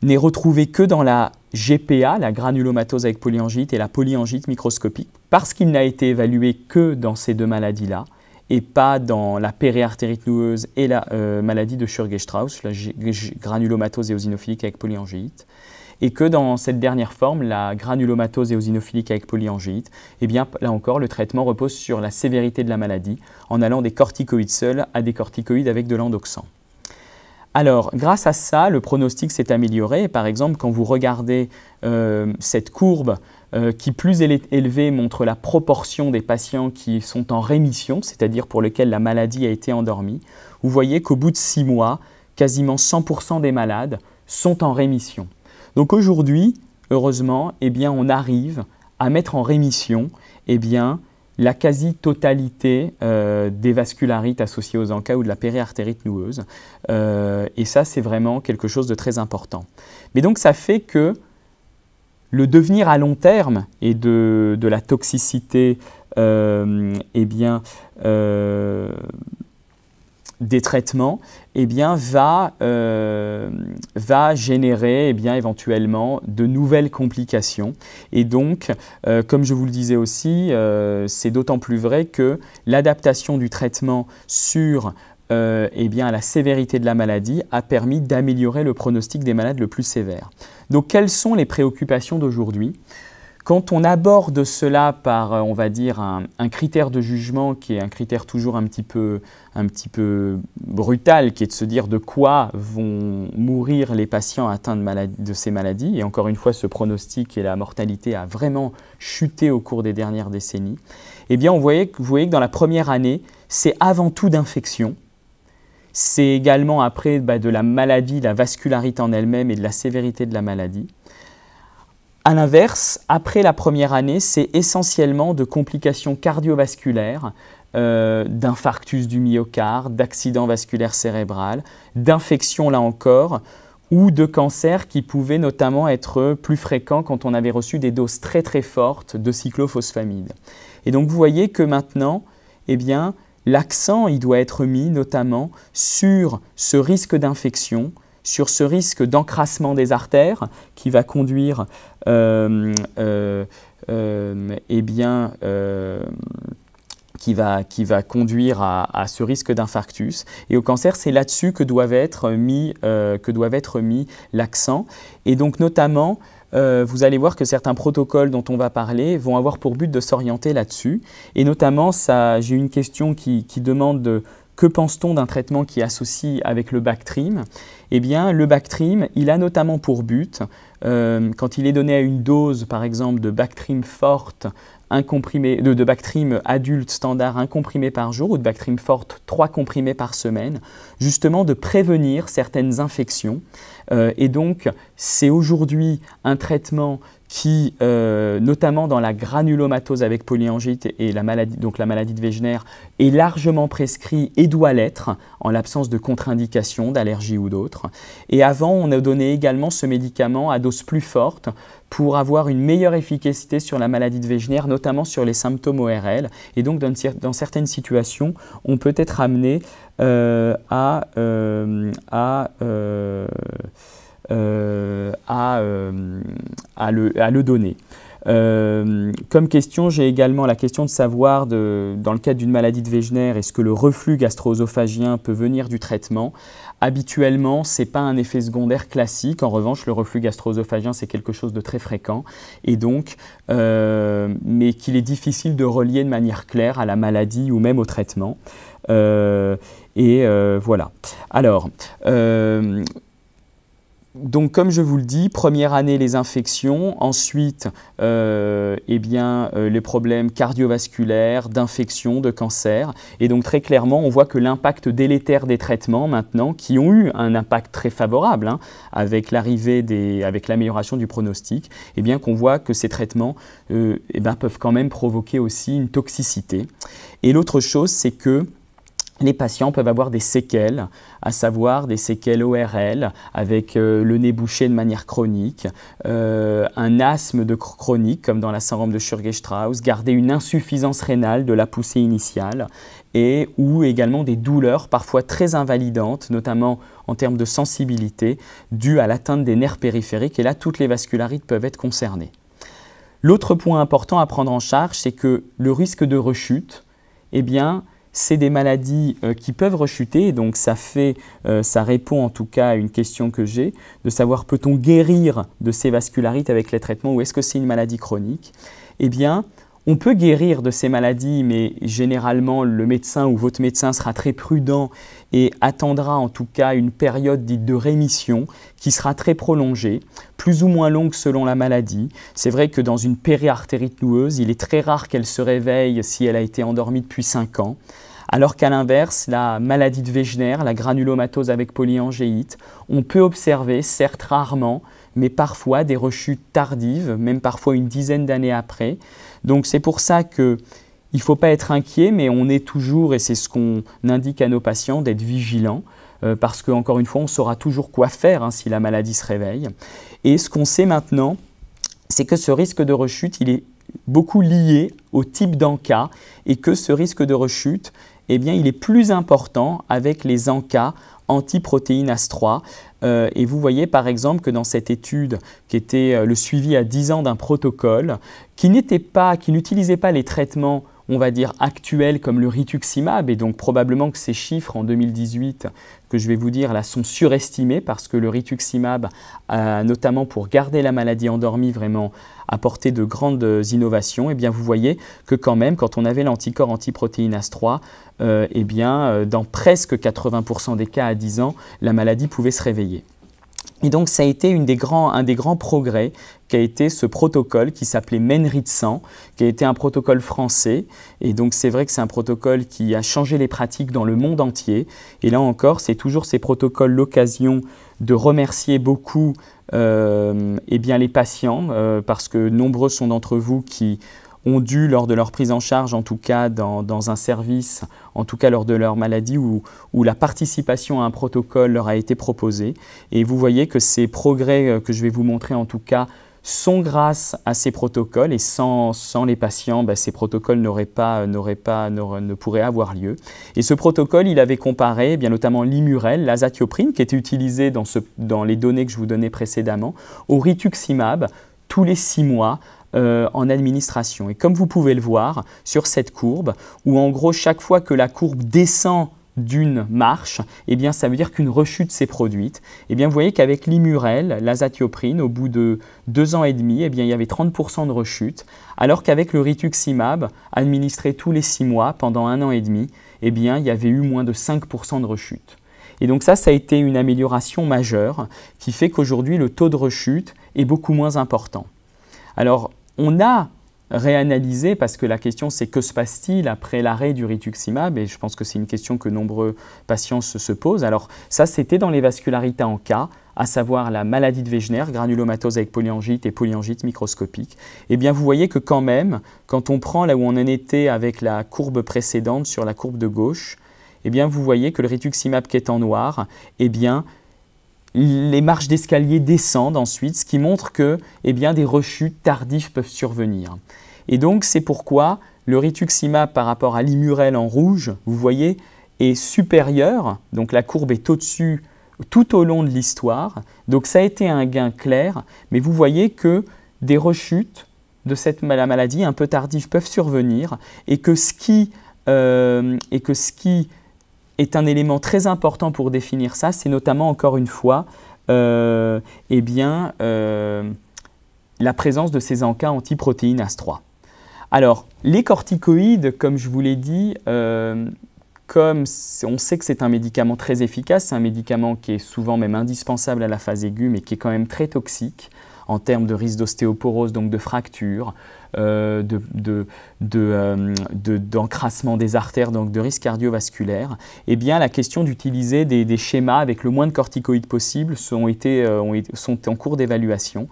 n'est retrouvé que dans la GPA, la granulomatose avec polyangite, et la polyangite microscopique, parce qu'il n'a été évalué que dans ces 2 maladies-là, et pas dans la périartérite noueuse et la maladie de Sturge-Strauss, la granulomatose éosinophilique avec polyangite, et que dans cette dernière forme, la granulomatose éosinophilique avec polyangite, eh bien là encore, le traitement repose sur la sévérité de la maladie, en allant des corticoïdes seuls à des corticoïdes avec de l'endoxan. Alors, grâce à ça, le pronostic s'est amélioré. Par exemple, quand vous regardez cette courbe qui, plus elle est élevée, montre la proportion des patients qui sont en rémission, c'est-à-dire pour lesquels la maladie a été endormie, vous voyez qu'au bout de 6 mois, quasiment 100% des malades sont en rémission. Donc aujourd'hui, heureusement, eh bien, on arrive à mettre en rémission eh bien, la quasi-totalité des vascularites associées aux ANCA ou de la périartérite noueuse. Et ça, c'est vraiment quelque chose de très important. Mais donc, ça fait que le devenir à long terme et de la toxicité eh bien, des traitements eh bien, va générer eh bien, éventuellement de nouvelles complications. Et donc, comme je vous le disais aussi, c'est d'autant plus vrai que l'adaptation du traitement sur eh bien, la sévérité de la maladie a permis d'améliorer le pronostic des malades le plus sévères. Donc, quelles sont les préoccupations d'aujourd'hui ? Quand on aborde cela par, on va dire, un critère de jugement qui est un critère toujours un petit peu brutal, qui est de se dire de quoi vont mourir les patients atteints de ces maladies, et encore une fois, ce pronostic et la mortalité a vraiment chuté au cours des dernières décennies, eh bien, vous voyez que dans la première année, c'est avant tout d'infection. C'est également après de la maladie, la vascularité en elle-même et de la sévérité de la maladie. A l'inverse, après la première année, c'est essentiellement de complications cardiovasculaires, d'infarctus du myocarde, d'accident vasculaire cérébral, d'infections là encore, ou de cancers qui pouvaient notamment être plus fréquents quand on avait reçu des doses très très fortes de cyclophosphamide. Et donc vous voyez que maintenant, eh bien, l'accent il doit être mis notamment sur ce risque d'infection, sur ce risque d'encrassement des artères qui va conduire qui va conduire à ce risque d'infarctus. Et au cancer, c'est là-dessus que doit être mis l'accent. Et donc notamment, vous allez voir que certains protocoles dont on va parler vont avoir pour but de s'orienter là-dessus. Et notamment, j'ai une question qui demande que pense-t-on d'un traitement qui est associé avec le Bactrim? Eh bien, le Bactrim, il a notamment pour but, quand il est donné à une dose, par exemple, de Bactrim forte, de Bactrim adulte standard 1 comprimé par jour ou de Bactrim forte 3 comprimés par semaine, justement de prévenir certaines infections. Et donc, c'est aujourd'hui un traitement qui, notamment dans la granulomatose avec polyangite et la maladie de Wegener, est largement prescrit et doit l'être en l'absence de contre-indication, d'allergie ou d'autres. Et avant, on a donné également ce médicament à dose plus forte pour avoir une meilleure efficacité sur la maladie de Wegener, notamment sur les symptômes ORL. Et donc, dans certaines situations, on peut être amené à le donner. Comme question, j'ai également la question de savoir, dans le cadre d'une maladie de Wegener, est-ce que le reflux gastro-œsophagien peut venir du traitement? Habituellement, ce n'est pas un effet secondaire classique. En revanche, le reflux gastro-œsophagien, c'est quelque chose de très fréquent, et donc, mais qu'il est difficile de relier de manière claire à la maladie ou même au traitement. Voilà. Alors, donc, comme je vous le dis, première année, les infections, ensuite, les problèmes cardiovasculaires, d'infection, de cancer. Et donc, très clairement, on voit que l'impact délétère des traitements, maintenant, qui ont eu un impact très favorable, avec l'amélioration du pronostic, eh bien, qu'on voit que ces traitements peuvent quand même provoquer aussi une toxicité. Et l'autre chose, c'est que les patients peuvent avoir des séquelles, à savoir des séquelles ORL avec le nez bouché de manière chronique, un asthme chronique comme dans la syndrome de Sturge-Strauss, garder une insuffisance rénale de la poussée initiale ou également des douleurs parfois très invalidantes, notamment en termes de sensibilité, dues à l'atteinte des nerfs périphériques. Et là, toutes les vascularites peuvent être concernées. L'autre point important à prendre en charge, c'est que le risque de rechute, eh bien, c'est des maladies qui peuvent rechuter, donc ça répond en tout cas à une question que j'ai, de savoir peut-on guérir de ces vascularites avec les traitements ou est-ce que c'est une maladie chronique? Eh bien, on peut guérir de ces maladies, mais généralement le médecin ou votre médecin sera très prudent et attendra en tout cas une période dite de rémission qui sera très prolongée, plus ou moins longue selon la maladie. C'est vrai que dans une périartérite noueuse, il est très rare qu'elle se réveille si elle a été endormie depuis 5 ans. Alors qu'à l'inverse, la maladie de Wegener, la granulomatose avec polyangéite, on peut observer, certes rarement, mais parfois des rechutes tardives, même parfois une dizaine d'années après. Donc c'est pour ça qu'il ne faut pas être inquiet, mais on est toujours, et c'est ce qu'on indique à nos patients, d'être vigilants, parce qu'encore une fois, on saura toujours quoi faire si la maladie se réveille. Et ce qu'on sait maintenant, c'est que ce risque de rechute, il est beaucoup lié au type d'ANCA, et que ce risque de rechute, eh bien, il est plus important avec les ANCA antiprotéinase 3. Et vous voyez par exemple que dans cette étude qui était le suivi à 10 ans d'un protocole qui n'utilisait pas les traitements, on va dire, actuels comme le rituximab, et donc probablement que ces chiffres en 2018 que je vais vous dire là sont surestimés parce que le rituximab, notamment pour garder la maladie endormie, vraiment apporté de grandes innovations. Et bien vous voyez que quand même, quand on avait l'anticorps antiprotéinase 3, dans presque 80% des cas à 10 ans, la maladie pouvait se réveiller. Et donc ça a été un des grands progrès qui a été ce protocole qui s'appelait MENRIT-100, qui a été un protocole français. Et donc c'est vrai que c'est un protocole qui a changé les pratiques dans le monde entier. Et là encore, c'est toujours ces protocoles l'occasion de remercier beaucoup les patients, parce que nombreux sont d'entre vous qui ont dû, lors de leur prise en charge, en tout cas dans un service, en tout cas lors de leur maladie, où la participation à un protocole leur a été proposée. Et vous voyez que ces progrès que je vais vous montrer, en tout cas, sont grâce à ces protocoles, et sans les patients, ces protocoles ne pourraient avoir lieu. Et ce protocole, il avait comparé bien notamment l'Immurel, l'azatioprine, qui était utilisé dans les données que je vous donnais précédemment, au rituximab tous les 6 mois en administration. Et comme vous pouvez le voir sur cette courbe, où en gros chaque fois que la courbe descend d'une marche, eh bien, ça veut dire qu'une rechute s'est produite. Eh bien, vous voyez qu'avec l'Immurel, l'azatioprine, au bout de 2 ans et demi, eh bien, il y avait 30% de rechute, alors qu'avec le rituximab, administré tous les 6 mois pendant 1 an et demi, eh bien, il y avait eu moins de 5% de rechute. Et donc ça a été une amélioration majeure qui fait qu'aujourd'hui, le taux de rechute est beaucoup moins important. Alors, on a réanalyser, parce que la question c'est que se passe-t-il après l'arrêt du rituximab, et je pense que c'est une question que nombreux patients se posent. Alors ça, c'était dans les vascularités en cas, à savoir la maladie de Wegener, granulomatose avec polyangite et polyangite microscopique. Eh bien vous voyez que quand même, quand on prend là où on en était avec la courbe précédente sur la courbe de gauche, eh bien vous voyez que le rituximab qui est en noir, eh bien les marches d'escalier descendent ensuite, ce qui montre que des rechutes tardives peuvent survenir. Et donc, c'est pourquoi le rituximab par rapport à l'Immurel en rouge, vous voyez, est supérieur. Donc, la courbe est au-dessus tout au long de l'histoire. Donc, ça a été un gain clair. Mais vous voyez que des rechutes de la maladie un peu tardives peuvent survenir et que ce qui est un élément très important pour définir ça, c'est notamment, encore une fois, la présence de ces encas antiprotéinase 3. Alors, les corticoïdes, comme je vous l'ai dit, comme on sait que c'est un médicament très efficace, c'est un médicament qui est souvent même indispensable à la phase aiguë, mais qui est quand même très toxique en termes de risque d'ostéoporose, donc de fracture, d'encrassement des artères, donc de risque cardiovasculaire, eh bien la question d'utiliser des schémas avec le moins de corticoïdes possible sont en cours d'évaluation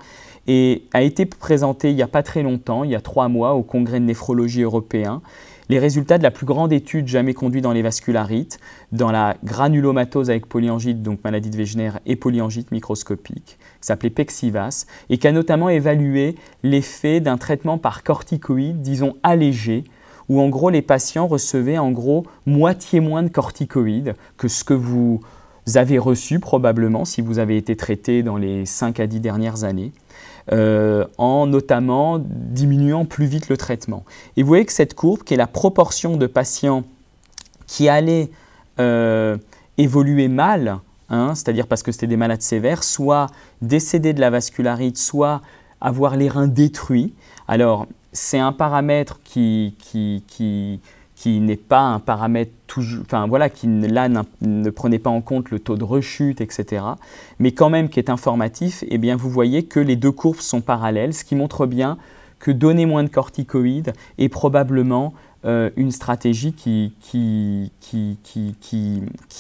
et a été présenté il n'y a pas très longtemps, il y a 3 mois, au Congrès de néphrologie européen, les résultats de la plus grande étude jamais conduite dans les vascularites, dans la granulomatose avec polyangite, donc maladie de Wegener, et polyangite microscopique, qui s'appelait PEXIVAS, et qui a notamment évalué l'effet d'un traitement par corticoïdes, disons allégé, où en gros les patients recevaient en gros moitié moins de corticoïdes que ce que vous avez reçu probablement si vous avez été traité dans les 5 à 10 dernières années. En notamment diminuant plus vite le traitement. Et vous voyez que cette courbe, qui est la proportion de patients qui allaient évoluer mal, c'est-à-dire parce que c'était des malades sévères, soit décéder de la vascularite, soit avoir les reins détruits. Alors, c'est un paramètre qui n'est pas un paramètre qui là ne prenait pas en compte le taux de rechute, etc. Mais quand même qui est informatif, eh bien vous voyez que les deux courbes sont parallèles, ce qui montre bien que donner moins de corticoïdes est probablement une stratégie qui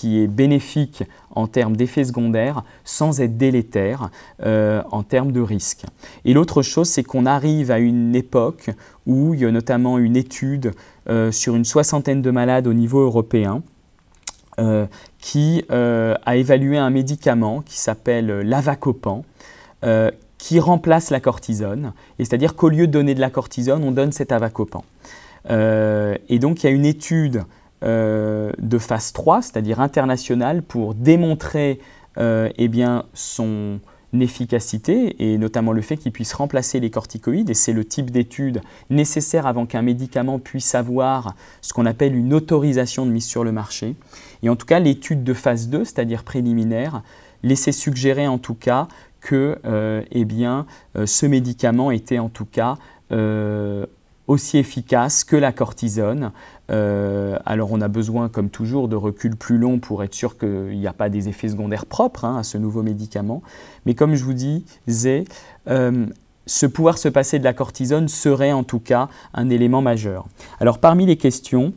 est bénéfique en termes d'effets secondaires sans être délétère en termes de risque. Et l'autre chose, c'est qu'on arrive à une époque où il y a notamment une étude sur une 60aine de malades au niveau européen qui a évalué un médicament qui s'appelle l'avacopan, qui remplace la cortisone, et c'est-à-dire qu'au lieu de donner de la cortisone, on donne cet avacopan. Et donc il y a une étude de phase 3, c'est-à-dire internationale, pour démontrer son efficacité et notamment le fait qu'il puisse remplacer les corticoïdes, et c'est le type d'étude nécessaire avant qu'un médicament puisse avoir ce qu'on appelle une autorisation de mise sur le marché. Et en tout cas, l'étude de phase 2, c'est-à-dire préliminaire, laissait suggérer en tout cas que ce médicament était en tout cas aussi efficace que la cortisone. Alors on a besoin, comme toujours, de recul plus long pour être sûr qu'il n'y a pas des effets secondaires propres à ce nouveau médicament. Mais comme je vous disais, pouvoir se passer de la cortisone serait en tout cas un élément majeur. Alors parmi les questions,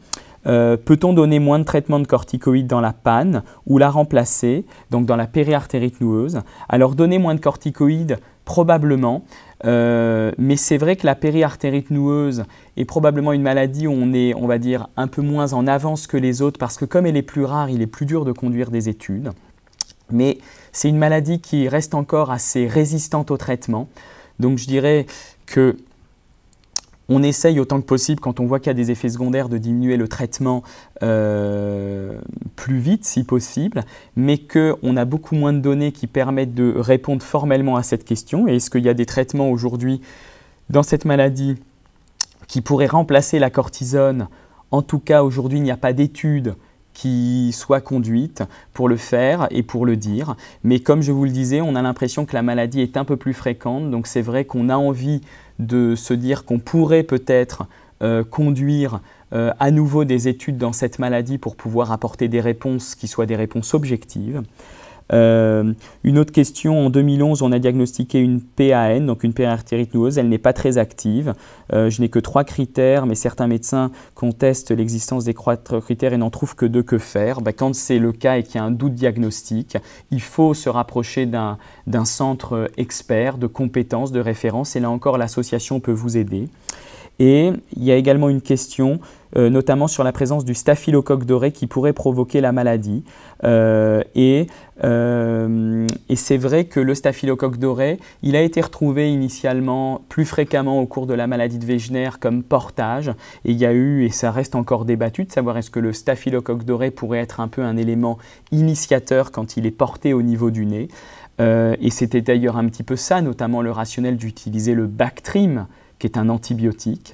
peut-on donner moins de traitement de corticoïdes dans la panne ou la remplacer, donc dans la périartérite noueuse? Alors donner moins de corticoïdes, probablement, mais c'est vrai que la périartérite noueuse est probablement une maladie où on est, on va dire, un peu moins en avance que les autres parce que comme elle est plus rare, il est plus dur de conduire des études. Mais c'est une maladie qui reste encore assez résistante au traitement. Donc je dirais que on essaye autant que possible, quand on voit qu'il y a des effets secondaires, de diminuer le traitement plus vite si possible, mais qu'on a beaucoup moins de données qui permettent de répondre formellement à cette question. Et est-ce qu'il y a des traitements aujourd'hui dans cette maladie qui pourraient remplacer la cortisone? En tout cas, aujourd'hui, il n'y a pas d'études qui soient conduites pour le faire et pour le dire. Mais comme je vous le disais, on a l'impression que la maladie est un peu plus fréquente, donc c'est vrai qu'on a envie de se dire qu'on pourrait peut-être conduire à nouveau des études dans cette maladie pour pouvoir apporter des réponses qui soient des réponses objectives. Une autre question, en 2011, on a diagnostiqué une PAN, donc une périartérite noueuse. Elle n'est pas très active. Je n'ai que 3 critères, mais certains médecins contestent l'existence des 3 critères et n'en trouvent que 2. Que faire? Quand c'est le cas et qu'il y a un doute diagnostique, il faut se rapprocher d'un centre expert, de compétences, de référence. Et là encore, l'association peut vous aider. Et il y a également une question, notamment sur la présence du staphylocoque doré qui pourrait provoquer la maladie. Et c'est vrai que le staphylocoque doré, il a été retrouvé initialement plus fréquemment au cours de la maladie de Wegener comme portage. Et il y a eu, et ça reste encore débattu, de savoir est-ce que le staphylocoque doré pourrait être un peu un élément initiateur quand il est porté au niveau du nez. Et c'était d'ailleurs un petit peu ça, notamment le rationnel d'utiliser le Bactrim, qui est un antibiotique.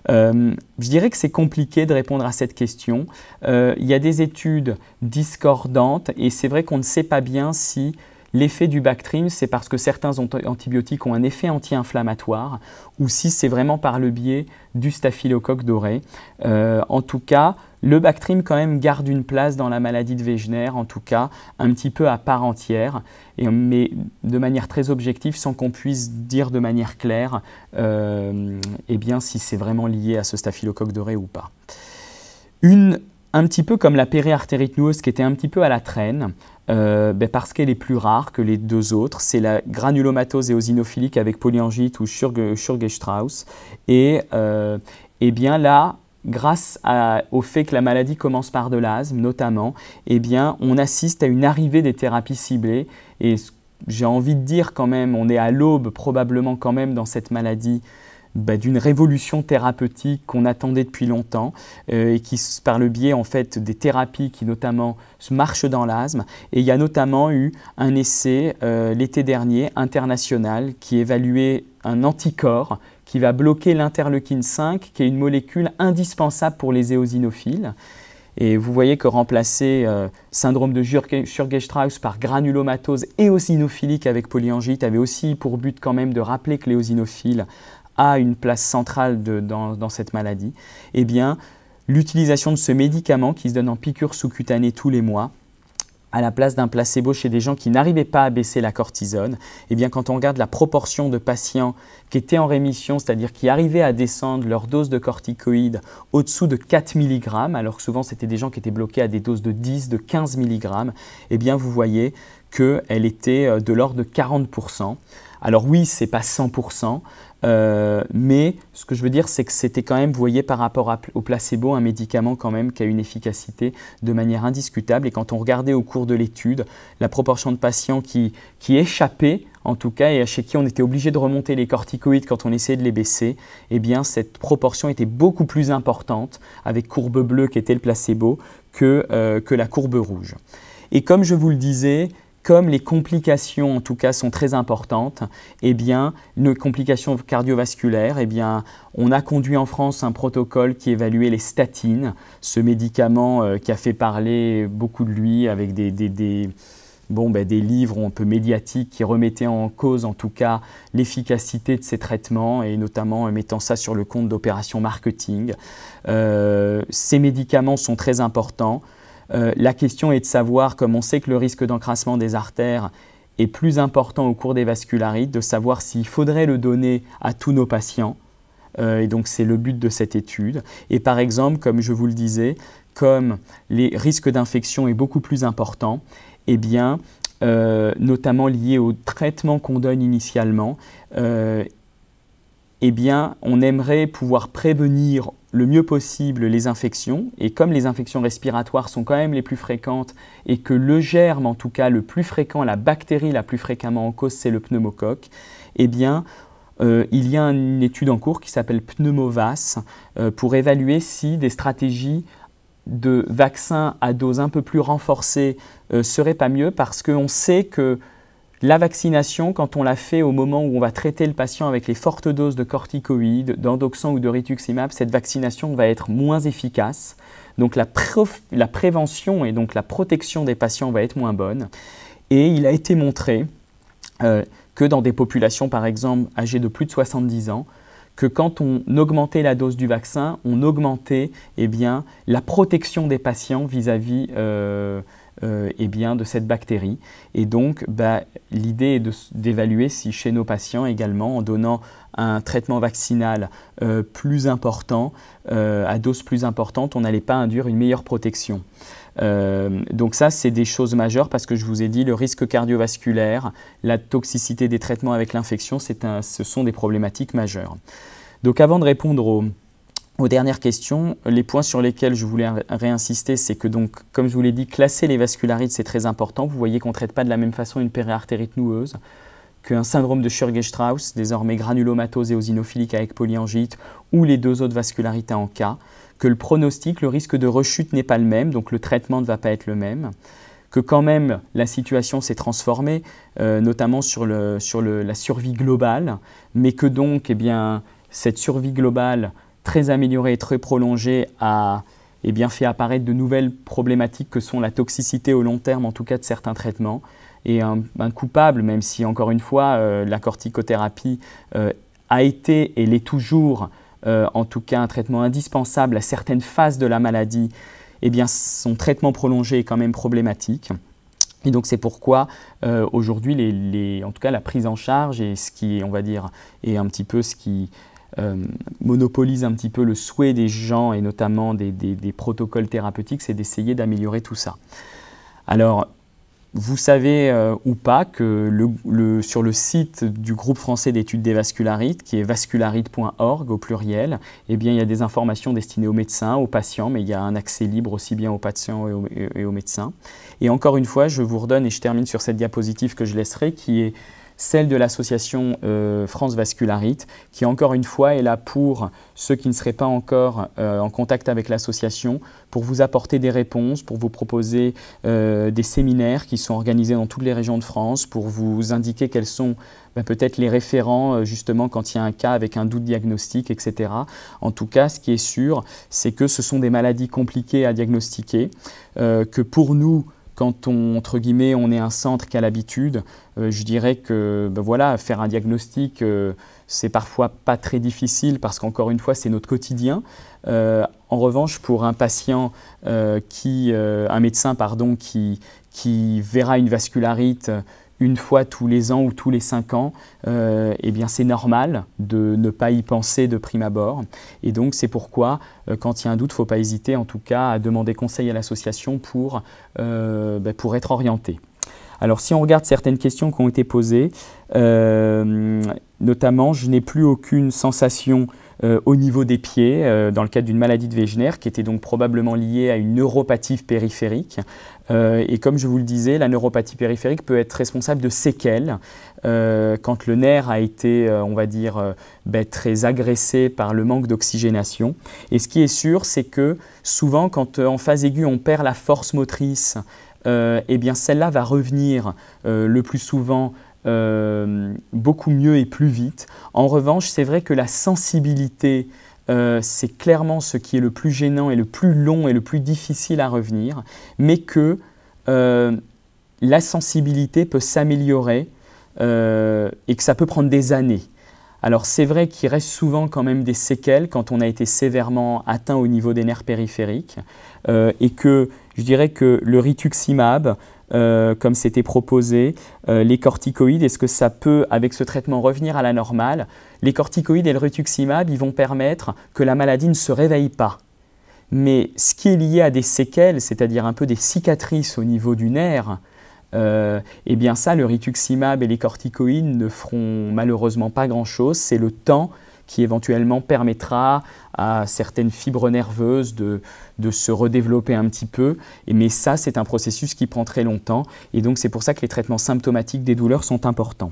Je dirais que c'est compliqué de répondre à cette question. Il y a des études discordantes et c'est vrai qu'on ne sait pas bien si l'effet du Bactrim, c'est parce que certains antibiotiques ont un effet anti-inflammatoire ou si c'est vraiment par le biais du staphylocoque doré. En tout cas, le Bactrim quand même garde une place dans la maladie de Wegener, en tout cas un petit peu à part entière, mais de manière très objective, sans qu'on puisse dire de manière claire eh bien, si c'est vraiment lié à ce staphylocoque doré ou pas. Un petit peu comme la périartérite noueuse qui était un petit peu à la traîne, parce qu'elle est plus rare que les 2 autres, c'est la granulomatose éosinophilique avec polyangite ou Schurge-Strauss. Et bien là, grâce au fait que la maladie commence par de l'asthme notamment, eh bien, on assiste à une arrivée des thérapies ciblées. Et j'ai envie de dire quand même, on est à l'aube probablement quand même dans cette maladie d'une révolution thérapeutique qu'on attendait depuis longtemps et qui, par le biais en fait, des thérapies qui notamment marchent dans l'asthme. Et il y a notamment eu un essai l'été dernier international qui évaluait un anticorps qui va bloquer l'interleukine 5, qui est une molécule indispensable pour les éosinophiles. Et vous voyez que remplacer syndrome de Schurge-Strauss par granulomatose éosinophilique avec polyangite avait aussi pour but quand même de rappeler que l'éosinophile a une place centrale dans cette maladie. Eh bien, l'utilisation de ce médicament qui se donne en piqûre sous-cutanée tous les mois, à la place d'un placebo chez des gens qui n'arrivaient pas à baisser la cortisone, eh bien, quand on regarde la proportion de patients qui étaient en rémission, c'est-à-dire qui arrivaient à descendre leur dose de corticoïdes au-dessous de 4 mg, alors que souvent c'était des gens qui étaient bloqués à des doses de 10, de 15 mg, eh bien, vous voyez qu'elle était de l'ordre de 40%. Alors oui, ce n'est pas 100%, mais ce que je veux dire, c'est que c'était quand même, vous voyez, par rapport au placebo, un médicament quand même qui a une efficacité de manière indiscutable. Et quand on regardait au cours de l'étude, la proportion de patients qui échappaient, en tout cas, et chez qui on était obligé de remonter les corticoïdes quand on essayait de les baisser, eh bien, cette proportion était beaucoup plus importante avec courbe bleue qui était le placebo que la courbe rouge. Et comme je vous le disais, comme les complications en tout cas sont très importantes, eh bien, nos complications cardiovasculaires, eh bien, on a conduit en France un protocole qui évaluait les statines, ce médicament qui a fait parler beaucoup de lui avec des livres un peu médiatiques qui remettaient en cause en tout cas l'efficacité de ces traitements et notamment mettant ça sur le compte d'opérations marketing. Ces médicaments sont très importants. La question est de savoir, comme on sait que le risque d'encrassement des artères est plus important au cours des vascularites, de savoir s'il faudrait le donner à tous nos patients. Et donc c'est le but de cette étude. Et par exemple, comme je vous le disais, comme les risques d'infection est beaucoup plus important, eh bien, notamment lié au traitement qu'on donne initialement, eh bien, on aimerait pouvoir prévenir le mieux possible les infections. Et comme les infections respiratoires sont quand même les plus fréquentes et que le germe, en tout cas le plus fréquent, la bactérie la plus fréquemment en cause, c'est le pneumocoque, eh bien, il y a une étude en cours qui s'appelle Pneumovas pour évaluer si des stratégies de vaccins à dose un peu plus renforcée seraient pas mieux, parce qu'on sait que la vaccination, quand on la fait au moment où on va traiter le patient avec les fortes doses de corticoïdes, d'endoxan ou de rituximab, cette vaccination va être moins efficace. Donc la prévention et donc la protection des patients va être moins bonne. Et il a été montré que dans des populations, par exemple, âgées de plus de 70 ans, que quand on augmentait la dose du vaccin, on augmentait la protection des patients vis-à-vis de cette bactérie. Et donc, l'idée est d'évaluer si chez nos patients également, en donnant un traitement vaccinal plus important, à dose plus importante, on n'allait pas induire une meilleure protection. Donc ça, c'est des choses majeures parce que je vous ai dit, le risque cardiovasculaire, la toxicité des traitements avec l'infection, ce sont des problématiques majeures. Donc avant de répondre aux dernières questions, les points sur lesquels je voulais réinsister, c'est que donc, comme je vous l'ai dit, classer les vascularites, c'est très important. Vous voyez qu'on ne traite pas de la même façon une périartérite noueuse qu'un syndrome de Sturge-Strauss, désormais granulomatose éosinophilique avec polyangite, ou les deux autres vascularités en cas, que le pronostic, le risque de rechute n'est pas le même, donc le traitement ne va pas être le même, que quand même la situation s'est transformée, notamment sur la survie globale, mais que donc cette survie globale très améliorée et très prolongée a fait apparaître de nouvelles problématiques que sont la toxicité au long terme, en tout cas de certains traitements, et un coupable, même si encore une fois la corticothérapie a été et l'est toujours, en tout cas un traitement indispensable à certaines phases de la maladie, son traitement prolongé est quand même problématique. Et donc c'est pourquoi aujourd'hui, en tout cas la prise en charge et ce qui, on va dire, est un petit peu ce qui monopolise un petit peu le souhait des gens et notamment des protocoles thérapeutiques, c'est d'essayer d'améliorer tout ça. Alors, vous savez ou pas que sur le site du groupe français d'études des vascularites, qui est vascularite.org au pluriel, il y a des informations destinées aux médecins, aux patients, mais il y a un accès libre aussi bien aux patients et aux médecins. Et encore une fois, je vous redonne, et je termine sur cette diapositive que je laisserai, qui est celle de l'association France Vascularite, qui encore une fois est là pour ceux qui ne seraient pas encore en contact avec l'association, pour vous apporter des réponses, pour vous proposer des séminaires qui sont organisés dans toutes les régions de France, pour vous indiquer quels sont peut-être les référents justement quand il y a un cas avec un doute diagnostique, etc. En tout cas, ce qui est sûr, c'est que ce sont des maladies compliquées à diagnostiquer, que pour nous, quand entre guillemets, on est un centre qui a l'habitude, je dirais que faire un diagnostic, c'est parfois pas très difficile parce qu'encore une fois, c'est notre quotidien. En revanche, pour un patient, un médecin qui verra une vascularite une fois tous les ans ou tous les 5 ans, c'est normal de ne pas y penser de prime abord. Et donc, c'est pourquoi, quand il y a un doute, il ne faut pas hésiter, en tout cas, à demander conseil à l'association pour être orienté. Alors, si on regarde certaines questions qui ont été posées, notamment, je n'ai plus aucune sensation au niveau des pieds, dans le cadre d'une maladie de Wegener, qui était donc probablement liée à une neuropathie périphérique. Et comme je vous le disais, la neuropathie périphérique peut être responsable de séquelles quand le nerf a été, on va dire, très agressé par le manque d'oxygénation. Et ce qui est sûr, c'est que souvent, quand en phase aiguë, on perd la force motrice, celle-là va revenir le plus souvent beaucoup mieux et plus vite. En revanche, c'est vrai que la sensibilité, c'est clairement ce qui est le plus gênant et le plus long et le plus difficile à revenir, mais que la sensibilité peut s'améliorer et que ça peut prendre des années. Alors c'est vrai qu'il reste souvent quand même des séquelles quand on a été sévèrement atteint au niveau des nerfs périphériques et que je dirais que le rituximab, comme c'était proposé, les corticoïdes, est-ce que ça peut, avec ce traitement, revenir à la normale? Les corticoïdes et le rituximab, ils vont permettre que la maladie ne se réveille pas. Mais ce qui est lié à des séquelles, c'est-à-dire un peu des cicatrices au niveau du nerf, ça, le rituximab et les corticoïdes ne feront malheureusement pas grand-chose. C'est le temps qui éventuellement permettra à certaines fibres nerveuses de se redévelopper un petit peu. Mais ça, c'est un processus qui prend très longtemps. Et donc, c'est pour ça que les traitements symptomatiques des douleurs sont importants.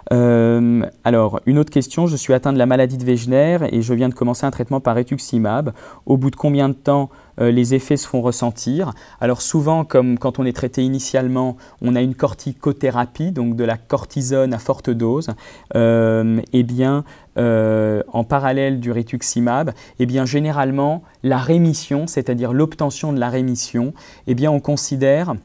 Alors, une autre question, je suis atteint de la maladie de Wegener et je viens de commencer un traitement par rituximab. Au bout de combien de temps les effets se font ressentir? Alors souvent, comme quand on est traité initialement, on a une corticothérapie, donc de la cortisone à forte dose. Eh bien, en parallèle du rituximab, eh bien, généralement, la rémission, c'est-à-dire l'obtention de la rémission, eh bien, on considère...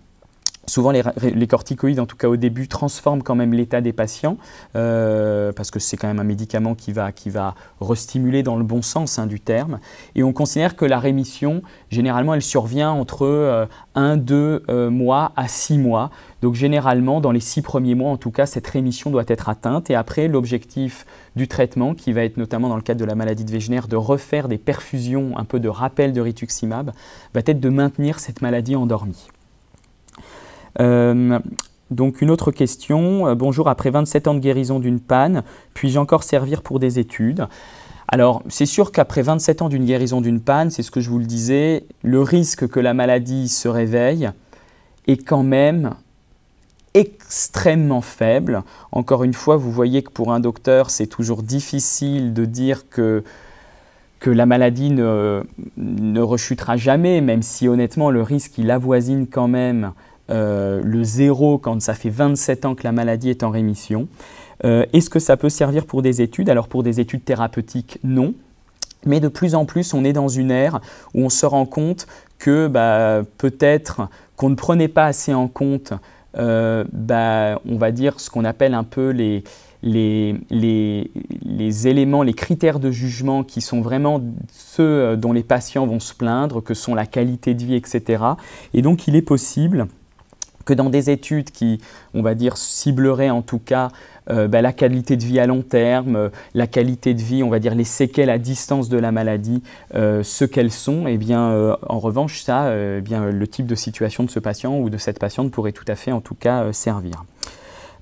Souvent, les corticoïdes, en tout cas au début, transforment quand même l'état des patients parce que c'est quand même un médicament qui va restimuler dans le bon sens du terme. Et on considère que la rémission, généralement, elle survient entre 1-2 mois à 6 mois. Donc généralement, dans les 6 premiers mois, en tout cas, cette rémission doit être atteinte. Et après, l'objectif du traitement, qui va être notamment dans le cadre de la maladie de Wegener, de refaire des perfusions, un peu de rappel de rituximab, va être de maintenir cette maladie endormie. Donc une autre question, bonjour, après 27 ans de guérison d'une panne, puis-je encore servir pour des études? Alors c'est sûr qu'après 27 ans d'une guérison d'une panne, c'est ce que je vous le disais, le risque que la maladie se réveille est quand même extrêmement faible. Encore une fois, vous voyez que pour un docteur, c'est toujours difficile de dire que la maladie ne rechutera jamais, même si honnêtement le risque il avoisine quand même le 0 quand ça fait 27 ans que la maladie est en rémission. Est-ce que ça peut servir pour des études? Alors pour des études thérapeutiques, non. Mais de plus en plus, on est dans une ère où on se rend compte que peut-être qu'on ne prenait pas assez en compte, on va dire ce qu'on appelle un peu les éléments, les critères de jugement qui sont vraiment ceux dont les patients vont se plaindre, que sont la qualité de vie, etc. Et donc il est possible que dans des études qui, on va dire, cibleraient en tout cas la qualité de vie à long terme, la qualité de vie, on va dire les séquelles à distance de la maladie, ce qu'elles sont, eh bien, en revanche, ça, le type de situation de ce patient ou de cette patiente pourrait tout à fait, en tout cas, servir.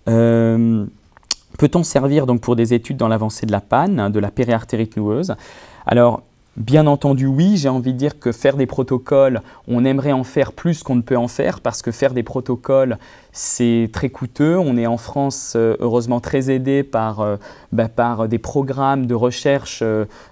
Peut-on servir donc pour des études dans l'avancée de la panne, de la périartérite noueuse? Alors, bien entendu, oui, j'ai envie de dire que faire des protocoles, on aimerait en faire plus qu'on ne peut en faire parce que faire des protocoles, c'est très coûteux. On est en France, heureusement, très aidé par des programmes de recherche,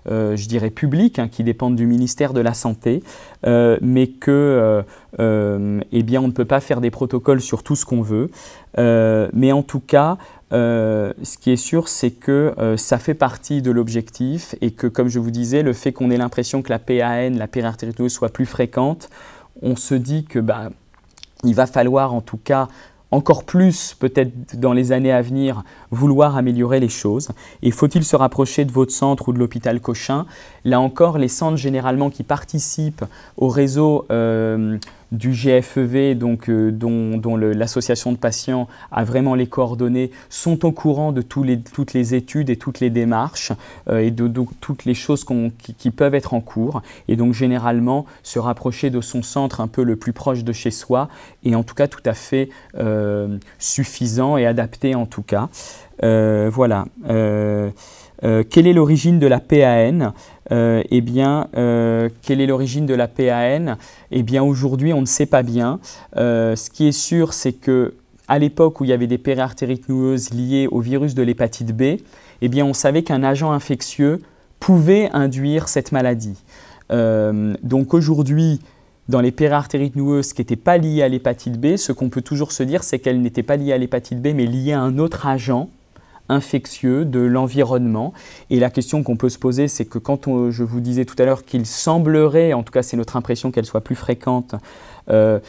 je dirais, publics, qui dépendent du ministère de la Santé, mais que, eh bien, on ne peut pas faire des protocoles sur tout ce qu'on veut. Mais en tout cas, ce qui est sûr, c'est que ça fait partie de l'objectif et que, comme je vous disais, le fait qu'on ait l'impression que la PAN, la périartérite noueuse, soit plus fréquente, on se dit que il va falloir en tout cas encore plus, peut-être dans les années à venir, vouloir améliorer les choses. Et faut-il se rapprocher de votre centre ou de l'hôpital Cochin? Là encore, les centres généralement qui participent au réseau du GFEV, donc, dont l'association de patients a vraiment les coordonnées, sont au courant de toutes les études et toutes les démarches et de toutes les choses qui peuvent être en cours. Et donc généralement, se rapprocher de son centre un peu le plus proche de chez soi est en tout cas tout à fait suffisant et adapté en tout cas. Voilà. Quelle est l'origine de la PAN? Quelle est l'origine de la PAN? Eh bien, aujourd'hui, on ne sait pas bien. Ce qui est sûr, c'est qu'à l'époque où il y avait des périartérites noueuses liées au virus de l'hépatite B, eh bien, on savait qu'un agent infectieux pouvait induire cette maladie. Donc aujourd'hui, dans les périartérites noueuses qui n'étaient pas liées à l'hépatite B, ce qu'on peut toujours se dire, c'est qu'elles n'étaient pas liées à l'hépatite B, mais liées à un autre agent infectieux de l'environnement. Et la question qu'on peut se poser, c'est que quand je vous disais tout à l'heure qu'il semblerait, en tout cas c'est notre impression qu'elle soit plus fréquente, que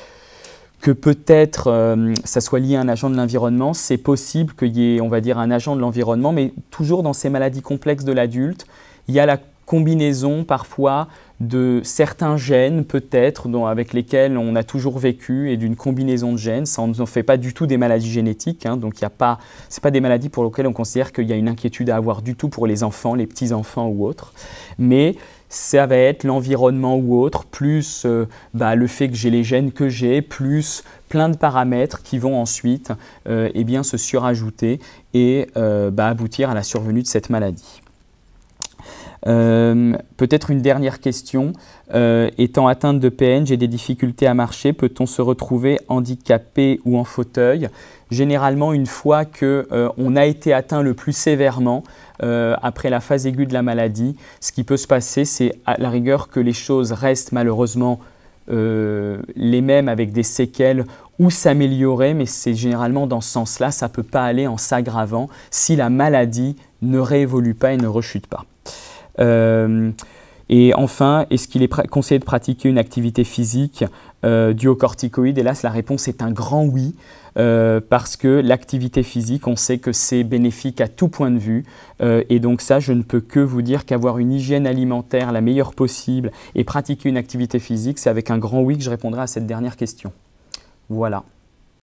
peut-être ça soit lié à un agent de l'environnement, c'est possible qu'il y ait, on va dire, un agent de l'environnement, mais toujours dans ces maladies complexes de l'adulte, il y a la combinaison parfois de certains gènes peut-être avec lesquels on a toujours vécu et d'une combinaison de gènes. Ça ne fait pas du tout des maladies génétiques, donc ce n'est pas des maladies pour lesquelles on considère qu'il y a une inquiétude à avoir du tout pour les enfants, les petits-enfants ou autres. Mais ça va être l'environnement ou autre, plus le fait que j'ai les gènes que j'ai, plus plein de paramètres qui vont ensuite se surajouter et aboutir à la survenue de cette maladie. Peut-être une dernière question. Étant atteinte de PN, j'ai des difficultés à marcher. Peut-on se retrouver handicapé ou en fauteuil? Généralement, une fois qu'on a été atteint le plus sévèrement, après la phase aiguë de la maladie, ce qui peut se passer, c'est à la rigueur que les choses restent malheureusement les mêmes avec des séquelles ou s'améliorer, mais c'est généralement dans ce sens-là, ça ne peut pas aller en s'aggravant si la maladie ne réévolue pas et ne rechute pas. Et enfin, est-ce qu'il est conseillé de pratiquer une activité physique due aux corticoïdes? Hélas, la réponse est un grand oui, parce que l'activité physique, on sait que c'est bénéfique à tout point de vue. Et donc ça, je ne peux que vous dire qu'avoir une hygiène alimentaire la meilleure possible et pratiquer une activité physique, c'est avec un grand oui que je répondrai à cette dernière question. Voilà.